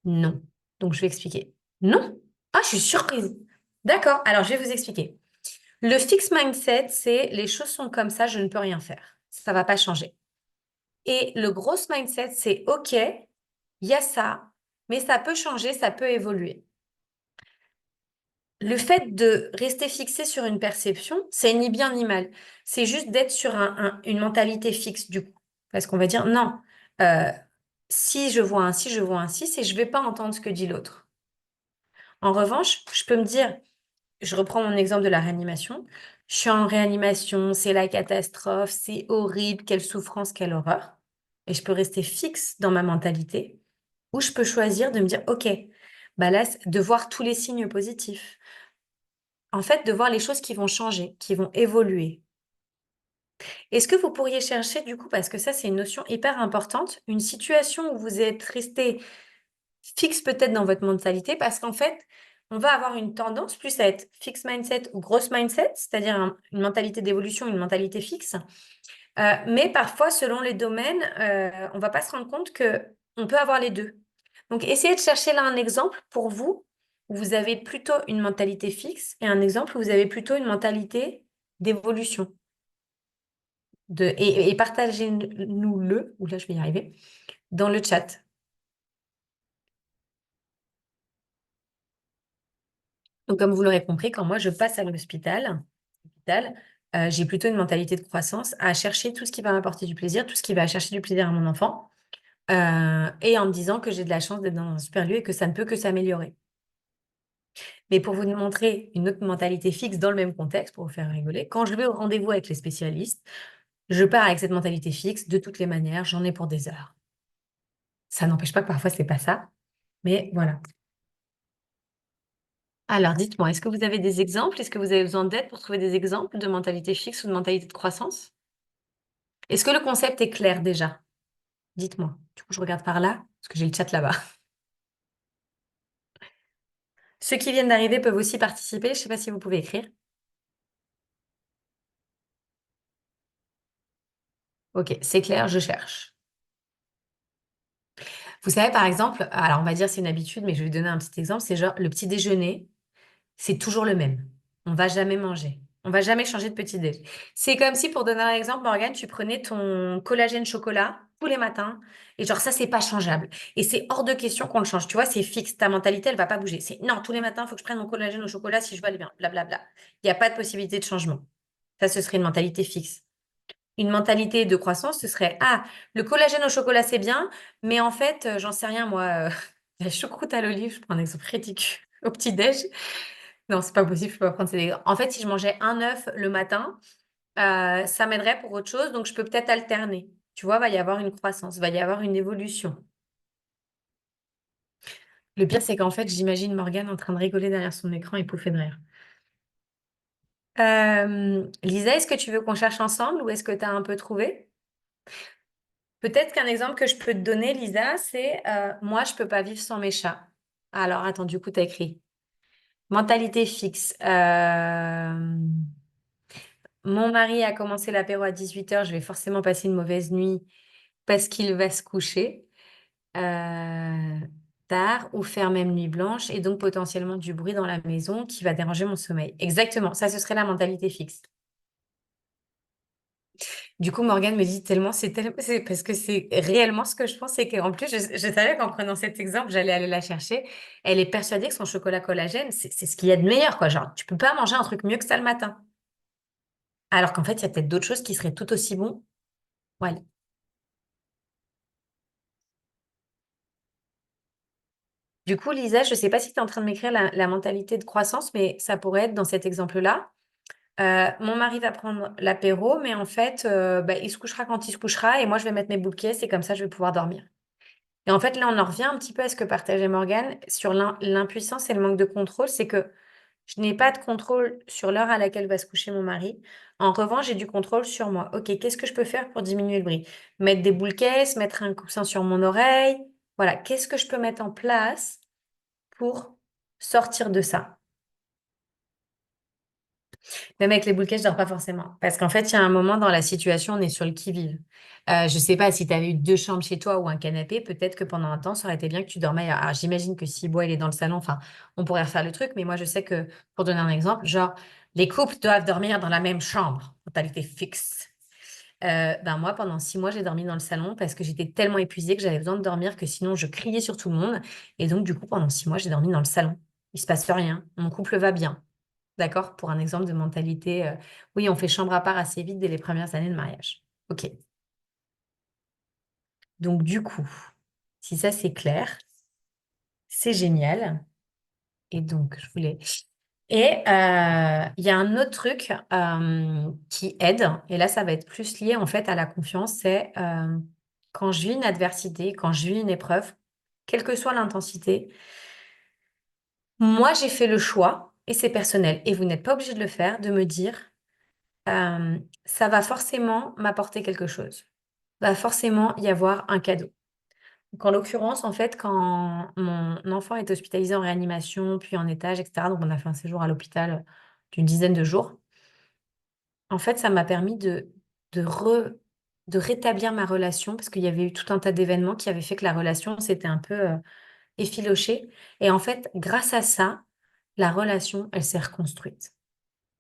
Non. Donc je vais expliquer. Non? Ah, je suis surprise. D'accord, alors je vais vous expliquer. Le fixed mindset, c'est les choses sont comme ça, je ne peux rien faire. Ça va pas changer. Et le gross mindset, c'est OK, il y a ça, mais ça peut changer, ça peut évoluer. Le fait de rester fixé sur une perception, c'est ni bien ni mal. C'est juste d'être sur une mentalité fixe, du coup. Parce qu'on va dire, non, euh, si je vois ainsi, je vois ainsi, c'est je vais pas entendre ce que dit l'autre. En revanche, je peux me dire, je reprends mon exemple de la réanimation. Je suis en réanimation, c'est la catastrophe, c'est horrible, quelle souffrance, quelle horreur. Et je peux rester fixe dans ma mentalité, ou je peux choisir de me dire, OK, bah là, de voir tous les signes positifs. En fait, de voir les choses qui vont changer, qui vont évoluer. Est-ce que vous pourriez chercher, du coup, parce que ça, c'est une notion hyper importante, une situation où vous êtes resté fixe peut-être dans votre mentalité, parce qu'en fait, on va avoir une tendance plus à être fixed mindset ou gross mindset, c'est-à-dire une mentalité d'évolution, une mentalité fixe. Mais parfois, selon les domaines, on va pas se rendre compte que on peut avoir les deux. Donc, essayez de chercher là un exemple pour vous où vous avez plutôt une mentalité fixe et un exemple où vous avez plutôt une mentalité d'évolution. Et partagez-nous-le, ou là je vais y arriver, dans le chat. Donc, comme vous l'aurez compris, quand moi je passe à l'hôpital, j'ai plutôt une mentalité de croissance à chercher tout ce qui va m'apporter du plaisir, tout ce qui va chercher du plaisir à mon enfant, et en me disant que j'ai de la chance d'être dans un super lieu et que ça ne peut que s'améliorer. Mais pour vous montrer une autre mentalité fixe dans le même contexte, pour vous faire rigoler, quand je vais au rendez-vous avec les spécialistes, je pars avec cette mentalité fixe de toutes les manières, j'en ai pour des heures. Ça n'empêche pas que parfois c'est pas ça, mais voilà. Alors, dites-moi, est-ce que vous avez des exemples? Est-ce que vous avez besoin d'aide pour trouver des exemples de mentalité fixe ou de mentalité de croissance? Est-ce que le concept est clair déjà? Dites-moi. Du coup, je regarde par là, parce que j'ai le chat là-bas. Ceux qui viennent d'arriver peuvent aussi participer. Je ne sais pas si vous pouvez écrire. Ok, c'est clair, je cherche. Vous savez, par exemple, alors on va dire c'est une habitude, mais je vais donner un petit exemple. C'est genre le petit déjeuner, c'est toujours le même. On va jamais manger. On va jamais changer de petit déj. C'est comme si, pour donner un exemple, Morgane, tu prenais ton collagène chocolat tous les matins et genre ça, c'est pas changeable. Et c'est hors de question qu'on le change. Tu vois, c'est fixe. Ta mentalité, elle va pas bouger. C'est non, tous les matins, il faut que je prenne mon collagène au chocolat si je veux aller bien. Blablabla. Il n'y a pas de possibilité de changement. Ça, ce serait une mentalité fixe. Une mentalité de croissance, ce serait, ah, le collagène au chocolat, c'est bien, mais en fait, j'en sais rien, moi, la choucroute à l'olive, je prends un exemple ridicule, au petit-déj. Non, c'est pas possible, je peux pas prendre ces exemples. En fait, si je mangeais un œuf le matin, ça m'aiderait pour autre chose, donc je peux peut-être alterner. Tu vois, va y avoir une croissance, va y avoir une évolution. Le pire, c'est qu'en fait, j'imagine Morgane en train de rigoler derrière son écran et pouffer de rire. Lisa, est-ce que tu veux qu'on cherche ensemble ou est-ce que tu as un peu trouvé? Peut-être qu'un exemple que je peux te donner, Lisa, c'est moi, je peux pas vivre sans mes chats. Alors, attends, du coup, tu as écrit. Mentalité fixe. Mon mari a commencé l'apéro à 18h, je vais forcément passer une mauvaise nuit parce qu'il va se coucher tard ou faire même nuit blanche et donc potentiellement du bruit dans la maison qui va déranger mon sommeil. Exactement, ça ce serait la mentalité fixe. Du coup, Morgane me dit tellement, c'est parce que c'est réellement ce que je pense, c'est qu'en plus, je savais qu'en prenant cet exemple, j'allais aller la chercher. Elle est persuadée que son chocolat collagène, c'est ce qu'il y a de meilleur, quoi. Genre, tu peux pas manger un truc mieux que ça le matin. Alors qu'en fait, il y a peut-être d'autres choses qui seraient tout aussi bons. Ouais. Du coup, Lisa, je sais pas si tu es en train de m'écrire la mentalité de croissance, mais ça pourrait être dans cet exemple-là. Mon mari va prendre l'apéro, mais en fait, bah, il se couchera quand il se couchera et moi, je vais mettre mes boules caisses et comme ça, je vais pouvoir dormir. Et en fait, là, on en revient un petit peu à ce que partageait Morgane sur l'impuissance et le manque de contrôle. C'est que je n'ai pas de contrôle sur l'heure à laquelle va se coucher mon mari. En revanche, j'ai du contrôle sur moi. OK, qu'est-ce que je peux faire pour diminuer le bruit? Mettre des boules caisses, mettre un coussin sur mon oreille. Voilà, qu'est-ce que je peux mettre en place pour sortir de ça? Même avec les boules je dors pas forcément. Parce qu'en fait, il y a un moment dans la situation, on est sur le qui-vive. Je sais pas si tu avais eu deux chambres chez toi ou un canapé, peut-être que pendant un temps, ça aurait été bien que tu dormais ailleurs. Alors, j'imagine que si Bois, il est dans le salon, enfin, on pourrait refaire le truc, mais moi, je sais que, pour donner un exemple, genre, les couples doivent dormir dans la même chambre, mentalité fixe. Ben moi, pendant 6 mois, j'ai dormi dans le salon parce que j'étais tellement épuisée que j'avais besoin de dormir que sinon, je criais sur tout le monde. Et donc, du coup, pendant 6 mois, j'ai dormi dans le salon. Il se passe rien. Mon couple va bien. D'accord? Pour un exemple de mentalité, oui, on fait chambre à part assez vite dès les premières années de mariage. OK. Donc, du coup, si ça c'est clair, c'est génial. Et donc, je voulais. Et il y a un autre truc qui aide, et là, ça va être plus lié en fait à la confiance, c'est quand je vis une adversité, quand je vis une épreuve, quelle que soit l'intensité, moi, j'ai fait le choix, et c'est personnel, et vous n'êtes pas obligé de le faire, de me dire, ça va forcément m'apporter quelque chose. Va forcément y avoir un cadeau. Donc, en l'occurrence, en fait, quand mon enfant est hospitalisé en réanimation, puis en étage, etc., donc on a fait un séjour à l'hôpital d'une dizaine de jours, en fait, ça m'a permis de, re- de rétablir ma relation, parce qu'il y avait eu tout un tas d'événements qui avaient fait que la relation s'était un peu effilochée. Et en fait, grâce à ça, la relation, elle s'est reconstruite.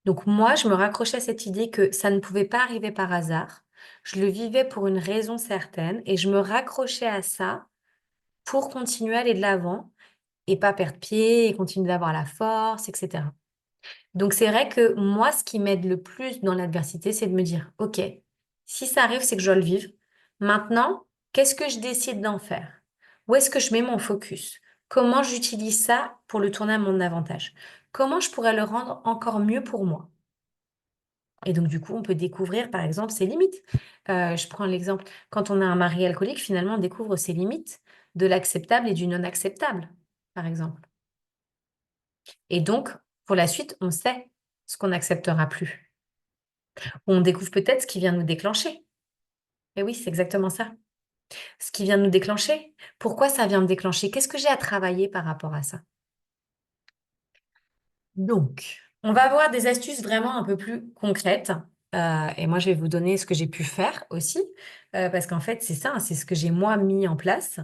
Donc moi, je me raccrochais à cette idée que ça ne pouvait pas arriver par hasard. Je le vivais pour une raison certaine et je me raccrochais à ça pour continuer à aller de l'avant et pas perdre pied et continuer d'avoir la force, etc. Donc c'est vrai que moi, ce qui m'aide le plus dans l'adversité, c'est de me dire, OK, si ça arrive, c'est que je dois le vivre. Maintenant, qu'est-ce que je décide d'en faire? Où est-ce que je mets mon focus? Comment j'utilise ça pour le tourner à mon avantage? Comment je pourrais le rendre encore mieux pour moi? Et donc, du coup, on peut découvrir, par exemple, ses limites. Je prends l'exemple, quand on a un mari alcoolique, finalement, on découvre ses limites de l'acceptable et du non acceptable, par exemple. Et donc, pour la suite, on sait ce qu'on n'acceptera plus. On découvre peut-être ce qui vient nous déclencher. Et oui, c'est exactement ça. Ce qui vient nous déclencher. Pourquoi ça vient me déclencher? Qu'est-ce que j'ai à travailler par rapport à ça? Donc, on va avoir des astuces vraiment un peu plus concrètes. Et moi, je vais vous donner ce que j'ai pu faire aussi, parce qu'en fait, c'est ça, hein, c'est ce que j'ai moi mis en place.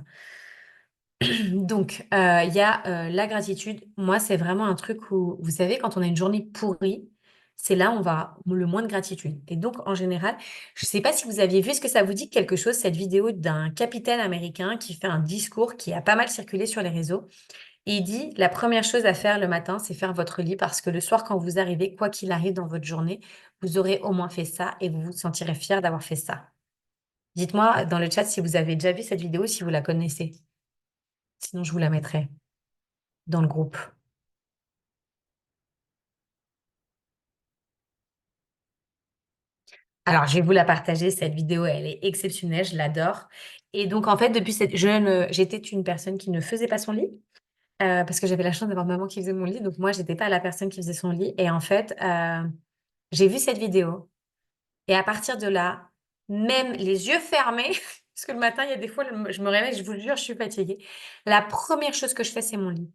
Donc, il y a la gratitude. Moi, c'est vraiment un truc où, vous savez, quand on a une journée pourrie, c'est là où on va le moins de gratitude. Et donc, en général, je ne sais pas si vous aviez vu, est-ce que ça vous dit quelque chose, cette vidéo d'un capitaine américain qui fait un discours qui a pas mal circulé sur les réseaux. Et il dit, la première chose à faire le matin, c'est faire votre lit parce que le soir, quand vous arrivez, quoi qu'il arrive dans votre journée, vous aurez au moins fait ça et vous vous sentirez fier d'avoir fait ça. Dites-moi dans le chat si vous avez déjà vu cette vidéo, si vous la connaissez. Sinon, je vous la mettrai dans le groupe. Alors, je vais vous la partager. Cette vidéo, elle est exceptionnelle. Je l'adore. Et donc, en fait, depuis cette jeune, j'étais une personne qui ne faisait pas son lit parce que j'avais la chance d'avoir maman qui faisait mon lit. Donc, moi, j'étais pas la personne qui faisait son lit. Et en fait, j'ai vu cette vidéo. Et à partir de là, même les yeux fermés, parce que le matin, il y a des fois, je me réveille, je vous le jure, je suis fatiguée. La première chose que je fais, c'est mon lit.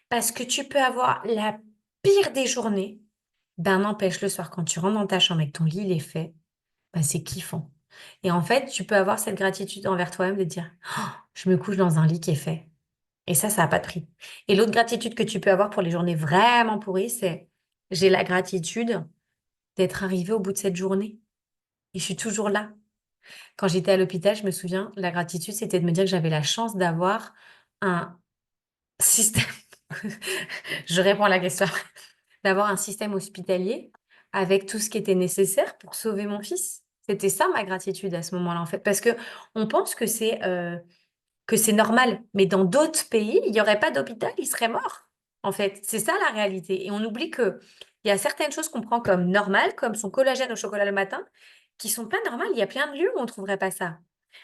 Parce que tu peux avoir la pire des journées, ben n'empêche, le soir, quand tu rentres dans ta chambre et que ton lit il est fait, ben, c'est kiffant. Et en fait, tu peux avoir cette gratitude envers toi-même de dire, oh, je me couche dans un lit qui est fait. Et ça n'a pas de prix. Et l'autre gratitude que tu peux avoir pour les journées vraiment pourries, c'est j'ai la gratitude d'être arrivée au bout de cette journée. Et je suis toujours là. Quand j'étais à l'hôpital, je me souviens, la gratitude, c'était de me dire que j'avais la chance d'avoir un système. Je réponds à la question après. D'avoir un système hospitalier avec tout ce qui était nécessaire pour sauver mon fils. C'était ça ma gratitude à ce moment-là, en fait. Parce que on pense que c'est normal. Mais dans d'autres pays, il n'y aurait pas d'hôpital, il serait mort. En fait, c'est ça la réalité. Et on oublie que il y a certaines choses qu'on prend comme normales, comme son collagène au chocolat le matin, qui sont pas normales. Il y a plein de lieux où on ne trouverait pas ça.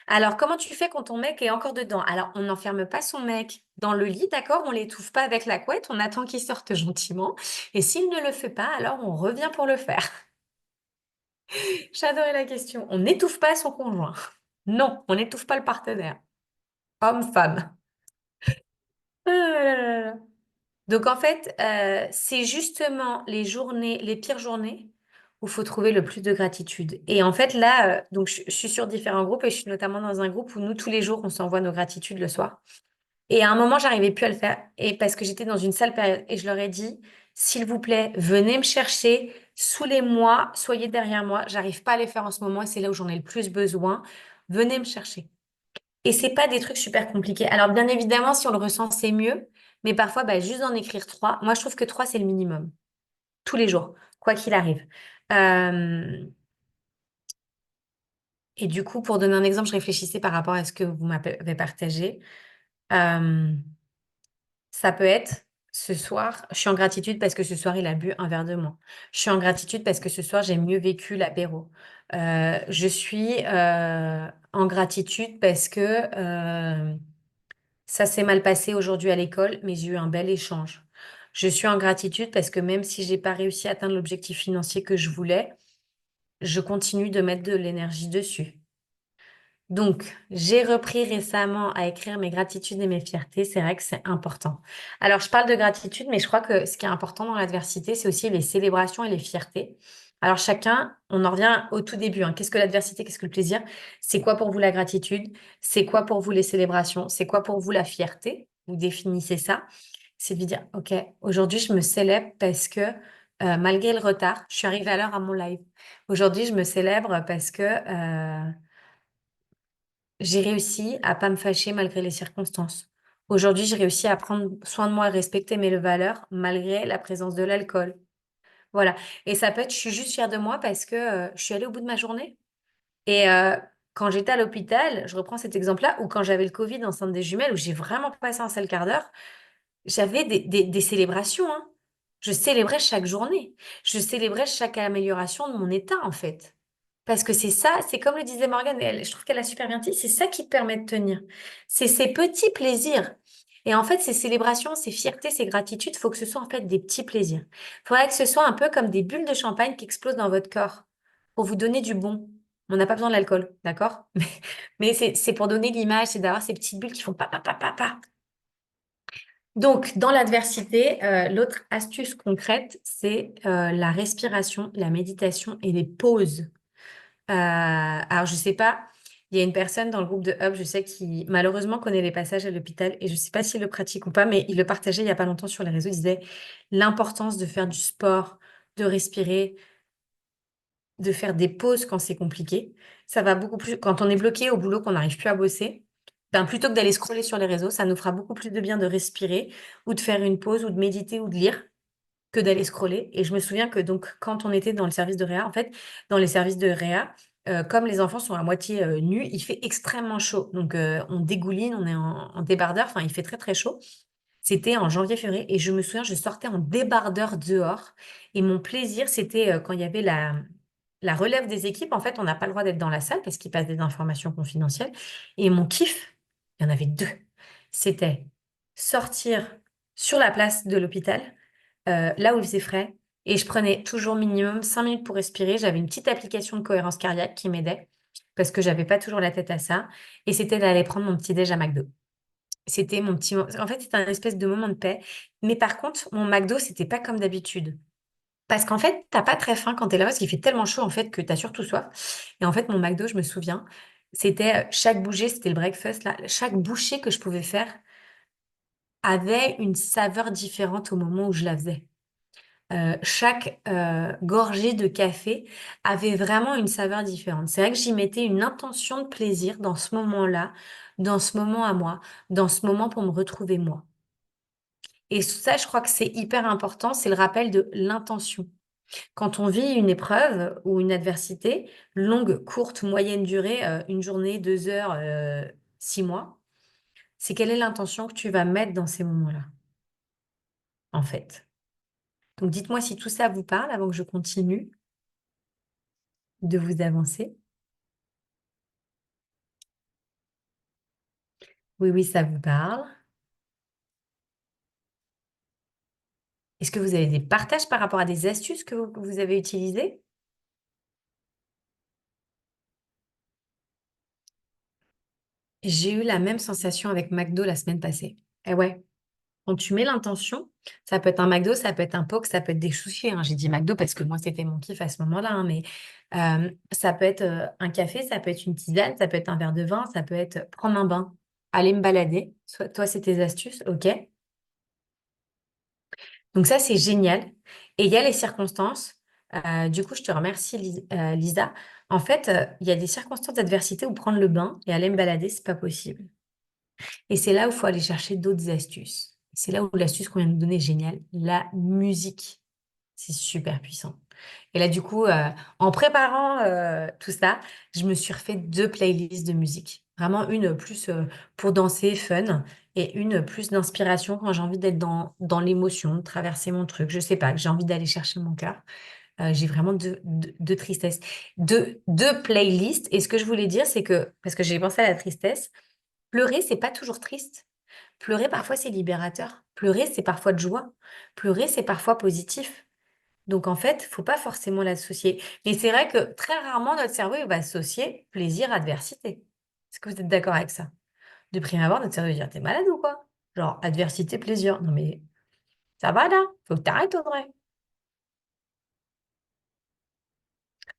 Alors, comment tu fais quand ton mec est encore dedans? Alors, on n'enferme pas son mec dans le lit, d'accord? On l'étouffe pas avec la couette, on attend qu'il sorte gentiment. Et s'il ne le fait pas, alors on revient pour le faire. J'adorais la question. On n'étouffe pas son conjoint. Non, on n'étouffe pas le partenaire. Homme-femme. Ah là là là là. Donc en fait, c'est justement les journées, les pires journées où il faut trouver le plus de gratitude. Et en fait, là, donc je suis sur différents groupes et je suis notamment dans un groupe où nous, tous les jours, on s'envoie nos gratitudes le soir. Et à un moment, j'arrivais plus à le faire et parce que j'étais dans une sale période et je leur ai dit, s'il vous plaît, venez me chercher, saoulez-moi, soyez derrière moi. J'arrive pas à les faire en ce moment et c'est là où j'en ai le plus besoin. Venez me chercher. Et c'est pas des trucs super compliqués. Alors, bien évidemment, si on le ressent, c'est mieux. Mais parfois, bah, juste d'en écrire trois. Moi, je trouve que trois, c'est le minimum. Tous les jours, quoi qu'il arrive. Euh, et du coup, pour donner un exemple, je réfléchissais par rapport à ce que vous m'avez partagé. Euh, Ça peut être ce soir, je suis en gratitude parce que ce soir, il a bu un verre de moins. Je suis en gratitude parce que ce soir, j'ai mieux vécu l'apéro. Je suis en gratitude parce que ça s'est mal passé aujourd'hui à l'école, mais j'ai eu un bel échange. Je suis en gratitude parce que même si j'ai pas réussi à atteindre l'objectif financier que je voulais, je continue de mettre de l'énergie dessus. Donc, j'ai repris récemment à écrire mes gratitudes et mes fiertés. C'est vrai que c'est important. Alors, je parle de gratitude, mais je crois que ce qui est important dans l'adversité, c'est aussi les célébrations et les fiertés. Alors, chacun, on en revient au tout début, hein. Qu'est-ce que l'adversité? Qu'est-ce que le plaisir? C'est quoi pour vous la gratitude? C'est quoi pour vous les célébrations? C'est quoi pour vous la fierté? Vous définissez ça. C'est de dire, OK, aujourd'hui, je me célèbre parce que malgré le retard, je suis arrivée à l'heure à mon live. Aujourd'hui, je me célèbre parce que j'ai réussi à pas me fâcher malgré les circonstances. Aujourd'hui, j'ai réussi à prendre soin de moi et respecter mes valeurs malgré la présence de l'alcool. Voilà. Et ça peut être, je suis juste fière de moi parce que je suis allée au bout de ma journée. Et quand j'étais à l'hôpital, je reprends cet exemple-là, ou quand j'avais le Covid enceinte des jumelles, où j'ai vraiment passé un sale quart d'heure, j'avais des célébrations, hein. Je célébrais chaque journée. Je célébrais chaque amélioration de mon état, en fait. Parce que c'est ça, c'est comme le disait Morgane, et je trouve qu'elle a super bien dit, c'est ça qui te permet de tenir. C'est ces petits plaisirs. Et en fait, ces célébrations, ces fiertés, ces gratitudes, il faut que ce soit en fait des petits plaisirs. Il faudrait que ce soit un peu comme des bulles de champagne qui explosent dans votre corps pour vous donner du bon. On n'a pas besoin de l'alcool, d'accord? Mais c'est pour donner l'image, c'est d'avoir ces petites bulles qui font pa, pa, pa, pa, pa. Donc, dans l'adversité, l'autre astuce concrète, c'est la respiration, la méditation et les pauses. Alors, je sais pas, il y a une personne dans le groupe de Hub, je sais, qui malheureusement connaît les passages à l'hôpital et je sais pas s'il le pratique ou pas, mais il le partageait il y a pas longtemps sur les réseaux. Il disait l'importance de faire du sport, de respirer, de faire des pauses quand c'est compliqué. Ça va beaucoup plus, quand on est bloqué au boulot, qu'on n'arrive plus à bosser, ben, plutôt que d'aller scroller sur les réseaux, ça nous fera beaucoup plus de bien de respirer ou de faire une pause ou de méditer ou de lire que d'aller scroller. Et je me souviens que donc quand on était dans le service de réa, en fait, dans les services de réa, comme les enfants sont à moitié nus, il fait extrêmement chaud. Donc on dégouline, on est en débardeur, enfin il fait très très chaud. C'était en janvier-février et je me souviens, je sortais en débardeur dehors et mon plaisir, c'était quand il y avait la relève des équipes. En fait, on n'a pas le droit d'être dans la salle parce qu'il passe des informations confidentielles. Et mon kiff, il y en avait deux. C'était sortir sur la place de l'hôpital, là où il faisait frais, et je prenais toujours minimum 5 minutes pour respirer. J'avais une petite application de cohérence cardiaque qui m'aidait parce que j'avais pas toujours la tête à ça. Et c'était d'aller prendre mon petit déj à McDo. C'était mon petit... En fait, c'était un espèce de moment de paix. Mais par contre, mon McDo, c'était pas comme d'habitude. Parce qu'en fait, t'as pas très faim quand t'es là-bas, parce qu'il fait tellement chaud, en fait, que t'as surtout soif. Et en fait, mon McDo, je me souviens, c'était chaque bouchée, c'était le breakfast, là. Chaque bouchée que je pouvais faire avait une saveur différente au moment où je la faisais. Chaque gorgée de café avait vraiment une saveur différente. C'est vrai que j'y mettais une intention de plaisir dans ce moment-là, dans ce moment à moi, dans ce moment pour me retrouver moi. Et ça, je crois que c'est hyper important, c'est le rappel de l'intention. Quand on vit une épreuve ou une adversité, longue, courte, moyenne durée, une journée, 2 heures, 6 mois, c'est quelle est l'intention que tu vas mettre dans ces moments-là, en fait. Donc dites-moi si tout ça vous parle avant que je continue de vous avancer. Oui, oui, ça vous parle. Est-ce que vous avez des partages par rapport à des astuces que vous avez utilisées? J'ai eu la même sensation avec McDo la semaine passée. Eh ouais, quand tu mets l'intention, ça peut être un McDo, ça peut être un Poke, ça peut être des sushis, hein. J'ai dit McDo parce que moi, c'était mon kiff à ce moment-là, hein, mais ça peut être un café, ça peut être une tisane, ça peut être un verre de vin, ça peut être prendre un bain, aller me balader. Toi, c'est tes astuces, ok? Donc ça, c'est génial. Et il y a les circonstances. Du coup, je te remercie, Lisa. En fait, il y a des circonstances d'adversité où prendre le bain et aller me balader, c'est pas possible. Et c'est là où il faut aller chercher d'autres astuces. C'est là où l'astuce qu'on vient de nous donner est géniale. La musique, c'est super puissant. Et là, du coup, en préparant tout ça, je me suis refait 2 playlists de musique. Vraiment une plus pour danser, fun, et une plus d'inspiration quand j'ai envie d'être dans l'émotion, de traverser mon truc. Je sais pas, que j'ai envie d'aller chercher mon cœur. J'ai vraiment deux tristesses. Deux playlists. Et ce que je voulais dire, c'est que, parce que j'ai pensé à la tristesse, pleurer, c'est pas toujours triste. Pleurer, parfois, c'est libérateur. Pleurer, c'est parfois de joie. Pleurer, c'est parfois positif. Donc, en fait, faut pas forcément l'associer. Mais c'est vrai que très rarement, notre cerveau il va associer plaisir, adversité. Est-ce que vous êtes d'accord avec ça? De prime abord, notre cerveau va dire, t'es malade ou quoi? Genre, adversité, plaisir. Non, mais ça va là? Faut que t'arrêtes, Audrey.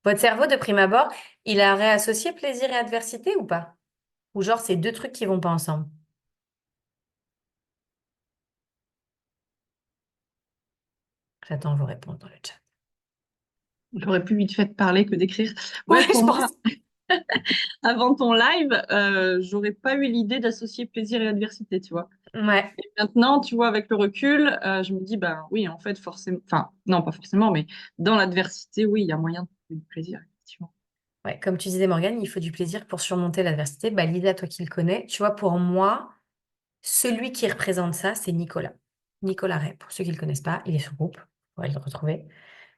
Votre cerveau, de prime abord, il a réassocié plaisir et adversité ou pas? Ou genre, c'est deux trucs qui vont pas ensemble? J'attends vos réponses dans le chat. J'aurais plus vite fait de parler que d'écrire. Ouais, Ouais, pour je moi, pense. avant ton live, j'aurais pas eu l'idée d'associer plaisir et adversité, tu vois. Ouais. Et maintenant, tu vois, avec le recul, je me dis, ben oui, en fait, forcément, enfin, non, pas forcément, mais dans l'adversité, oui, il y a moyen de trouver du plaisir, effectivement. Ouais, comme tu disais, Morgane, il faut du plaisir pour surmonter l'adversité. Bah, Lisa, toi qui le connais, tu vois, pour moi, celui qui représente ça, c'est Nicolas. Nicolas Ray. Pour ceux qui ne le connaissent pas, il est sur groupe. On va le retrouver.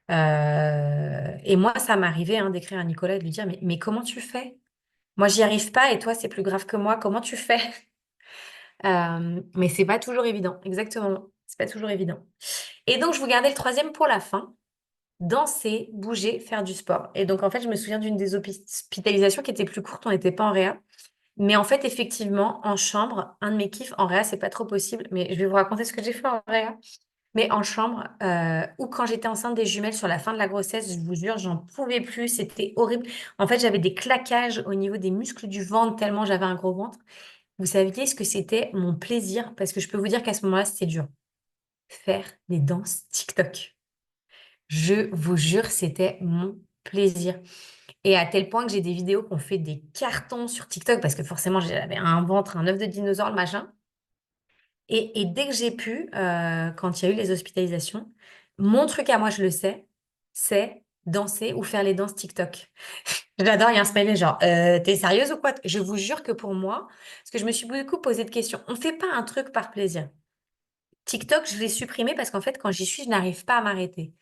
Et moi, ça m'arrivait hein, d'écrire à Nicolas et de lui dire, mais comment tu fais? Moi, j'y arrive pas et toi, c'est plus grave que moi. Comment tu fais? Mais c'est pas toujours évident. Exactement. C'est pas toujours évident. Et donc, je vous gardais le troisième pour la fin. Danser, bouger, faire du sport. Et donc, en fait, je me souviens d'une des hospitalisations qui était plus courte, on n'était pas en réa. Mais en fait, effectivement, en chambre, un de mes kiffs, en réa, c'est pas trop possible, mais je vais vous raconter ce que j'ai fait en réa. Mais en chambre, ou quand j'étais enceinte des jumelles sur la fin de la grossesse, je vous jure, j'en pouvais plus, c'était horrible. En fait, j'avais des claquages au niveau des muscles du ventre, tellement j'avais un gros ventre. Vous saviez ce que c'était mon plaisir? Parce que je peux vous dire qu'à ce moment-là, c'était dur. Faire des danses TikTok. Je vous jure, c'était mon plaisir. Et à tel point que j'ai des vidéos qui ont fait des cartons sur TikTok parce que forcément, j'avais un ventre, un œuf de dinosaure, le machin. Et dès que j'ai pu, quand il y a eu les hospitalisations, mon truc à moi, je le sais, c'est danser ou faire les danses TikTok. J'adore, il y a un smiley genre, t'es sérieuse ou quoi? Je vous jure que pour moi, parce que je me suis beaucoup posé de questions, on ne fait pas un truc par plaisir. TikTok, je l'ai supprimé parce qu'en fait, quand j'y suis, je n'arrive pas à m'arrêter.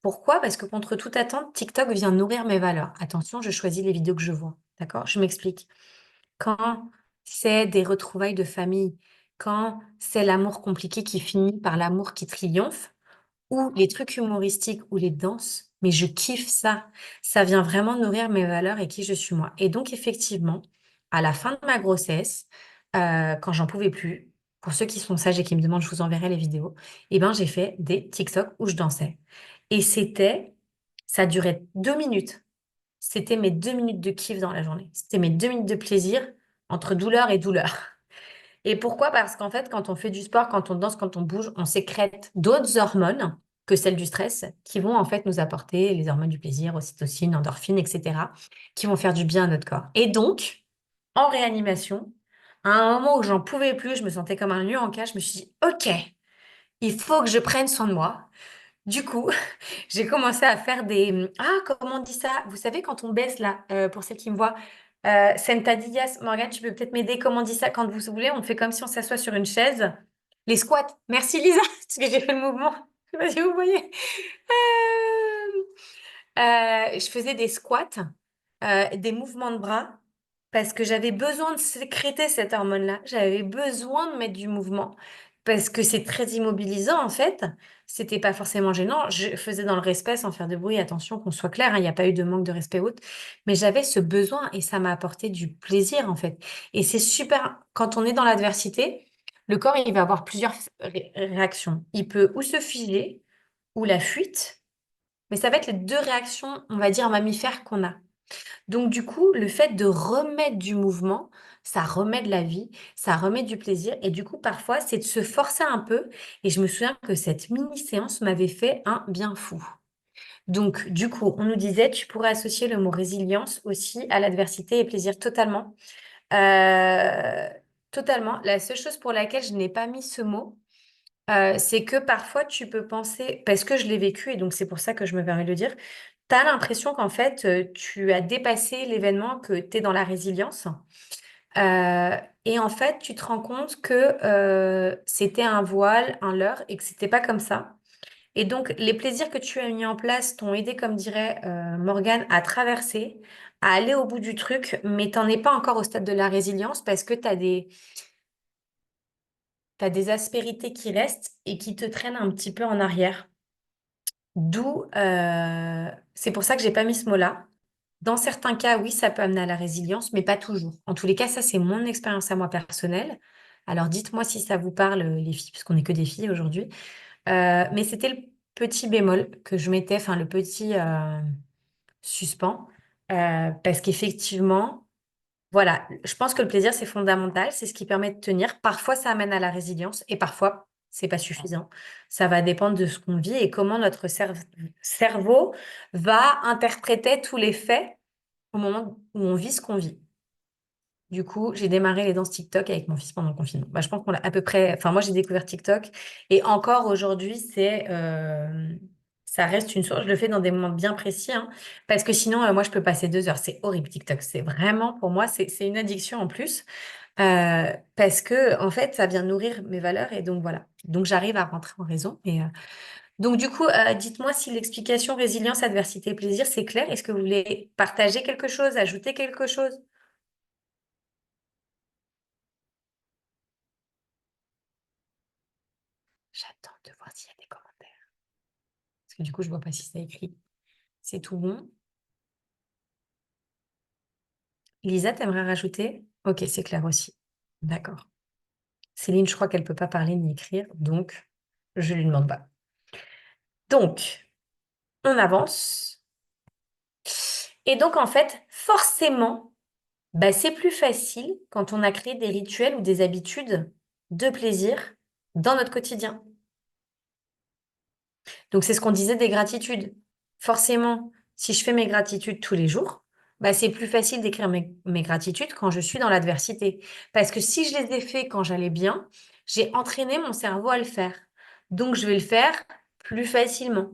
Pourquoi? Parce que contre toute attente, TikTok vient nourrir mes valeurs. Attention, je choisis les vidéos que je vois. D'accord? Je m'explique. Quand c'est des retrouvailles de famille, quand c'est l'amour compliqué qui finit par l'amour qui triomphe, ou les trucs humoristiques ou les danses, mais je kiffe ça. Ça vient vraiment nourrir mes valeurs et qui je suis moi. Et donc, effectivement, à la fin de ma grossesse, quand j'en pouvais plus, pour ceux qui sont sages et qui me demandent, je vous enverrai les vidéos, eh ben, j'ai fait des TikTok où je dansais. Et ça durait 2 minutes. C'était mes 2 minutes de kiff dans la journée. C'était mes 2 minutes de plaisir entre douleur et douleur. Et pourquoi? Parce qu'en fait, quand on fait du sport, quand on danse, quand on bouge, on sécrète d'autres hormones que celles du stress qui vont en fait nous apporter les hormones du plaisir, ocytocine, endorphine, etc., qui vont faire du bien à notre corps. Et donc, en réanimation, à un moment où j'en pouvais plus, je me sentais comme un lion en cage, je me suis dit, OK, il faut que je prenne soin de moi. Du coup, j'ai commencé à faire des... Ah, comment on dit ça? Vous savez, quand on baisse là, pour celles qui me voient, sentadillas, Morgane, tu peux peut-être m'aider. Comment on dit ça? Quand vous voulez, on fait comme si on s'assoit sur une chaise. Les squats. Merci Lisa, parce que j'ai fait le mouvement. Je sais pas si vous voyez. Je faisais des squats, des mouvements de bras, parce que j'avais besoin de sécréter cette hormone-là. J'avais besoin de mettre du mouvement, parce que c'est très immobilisant en fait. C'était pas forcément gênant. Je faisais dans le respect sans faire de bruit. Attention, qu'on soit clair, hein, il n'y a pas eu de manque de respect ou autre. Mais j'avais ce besoin et ça m'a apporté du plaisir en fait. Et c'est super, quand on est dans l'adversité, le corps, il va avoir plusieurs réactions. Il peut ou se figer, ou la fuite. Mais ça va être les deux réactions, on va dire, mammifères qu'on a. Donc, du coup, le fait de remettre du mouvement, ça remet de la vie, ça remet du plaisir. Et du coup, parfois, c'est de se forcer un peu. Et je me souviens que cette mini-séance m'avait fait un bien fou. Donc, du coup, on nous disait, tu pourrais associer le mot résilience aussi à l'adversité et plaisir totalement. Euh, Totalement. La seule chose pour laquelle je n'ai pas mis ce mot, c'est que parfois tu peux penser, parce que je l'ai vécu et donc c'est pour ça que je me permets de le dire, tu as l'impression qu'en fait tu as dépassé l'événement, que tu es dans la résilience. Euh, et en fait, tu te rends compte que c'était un voile, un leurre et que c'était pas comme ça. Et donc, les plaisirs que tu as mis en place t'ont aidé, comme dirait Morgane, à traverser, à aller au bout du truc, mais t'en es pas encore au stade de la résilience parce que t'as des aspérités qui restent et qui te traînent un petit peu en arrière. D'où, c'est pour ça que j'ai pas mis ce mot-là. Dans certains cas, oui, ça peut amener à la résilience, mais pas toujours. En tous les cas, ça, c'est mon expérience à moi personnelle. Alors, dites-moi si ça vous parle, les filles, parce qu'on n'est que des filles aujourd'hui. Mais c'était le petit bémol que je mettais, enfin, le petit suspens, parce qu'effectivement, voilà, je pense que le plaisir, c'est fondamental, c'est ce qui permet de tenir. Parfois, ça amène à la résilience et parfois, c'est pas suffisant. Ça va dépendre de ce qu'on vit et comment notre cerveau va interpréter tous les faits au moment où on vit ce qu'on vit. Du coup, j'ai démarré les danses TikTok avec mon fils pendant le confinement. Bah, je pense qu'on l'a à peu près. Enfin, moi, j'ai découvert TikTok et encore aujourd'hui, ça reste une source. Je le fais dans des moments bien précis, hein, parce que sinon, moi, je peux passer 2 heures. C'est horrible TikTok. C'est vraiment pour moi, c'est une addiction en plus parce que en fait, ça vient nourrir mes valeurs et donc voilà. Donc, j'arrive à rentrer en raison. Et donc, du coup, dites-moi si l'explication résilience, adversité, plaisir, c'est clair. Est-ce que vous voulez partager quelque chose, ajouter quelque chose? J'attends de voir s'il y a des commentaires. Parce que du coup, je vois pas si c'est écrit. C'est tout bon. Lisa, t'aimerais rajouter? Ok, c'est clair aussi. D'accord. Céline, je crois qu'elle peut pas parler ni écrire, donc je lui demande pas. Donc, on avance. Et donc, en fait, forcément, bah, c'est plus facile quand on a créé des rituels ou des habitudes de plaisir dans notre quotidien. Donc, c'est ce qu'on disait des gratitudes. Forcément, si je fais mes gratitudes tous les jours, bah, c'est plus facile d'écrire mes gratitudes quand je suis dans l'adversité. Parce que si je les ai fait quand j'allais bien, j'ai entraîné mon cerveau à le faire. Donc, je vais le faire plus facilement.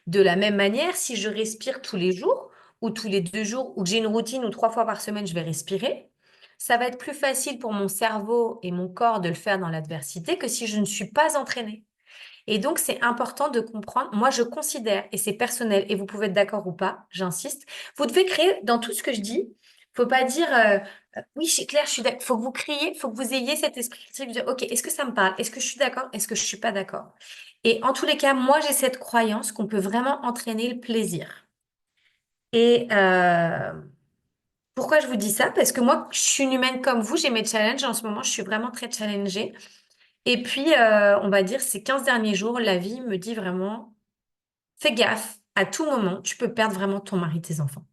De la même manière, si je respire tous les jours, ou tous les 2 jours, ou que j'ai une routine où 3 fois par semaine, je vais respirer, ça va être plus facile pour mon cerveau et mon corps de le faire dans l'adversité que si je ne suis pas entraînée. Et donc, c'est important de comprendre. Moi, je considère, et c'est personnel, et vous pouvez être d'accord ou pas, j'insiste, vous devez créer dans tout ce que je dis. Faut pas dire oui, c'est clair, je suis d'accord. Faut que vous criez, faut que vous ayez cet esprit critique de dire ok, est-ce que ça me parle? Est-ce que je suis d'accord? Est-ce que je suis pas d'accord? Et en tous les cas, moi, j'ai cette croyance qu'on peut vraiment entraîner le plaisir. Et pourquoi je vous dis ça? Parce que moi, je suis une humaine comme vous, j'ai mes challenges. En ce moment, je suis vraiment très challengée. Et puis, on va dire, ces 15 derniers jours, la vie me dit vraiment, fais gaffe, à tout moment, tu peux perdre vraiment ton mari, tes enfants.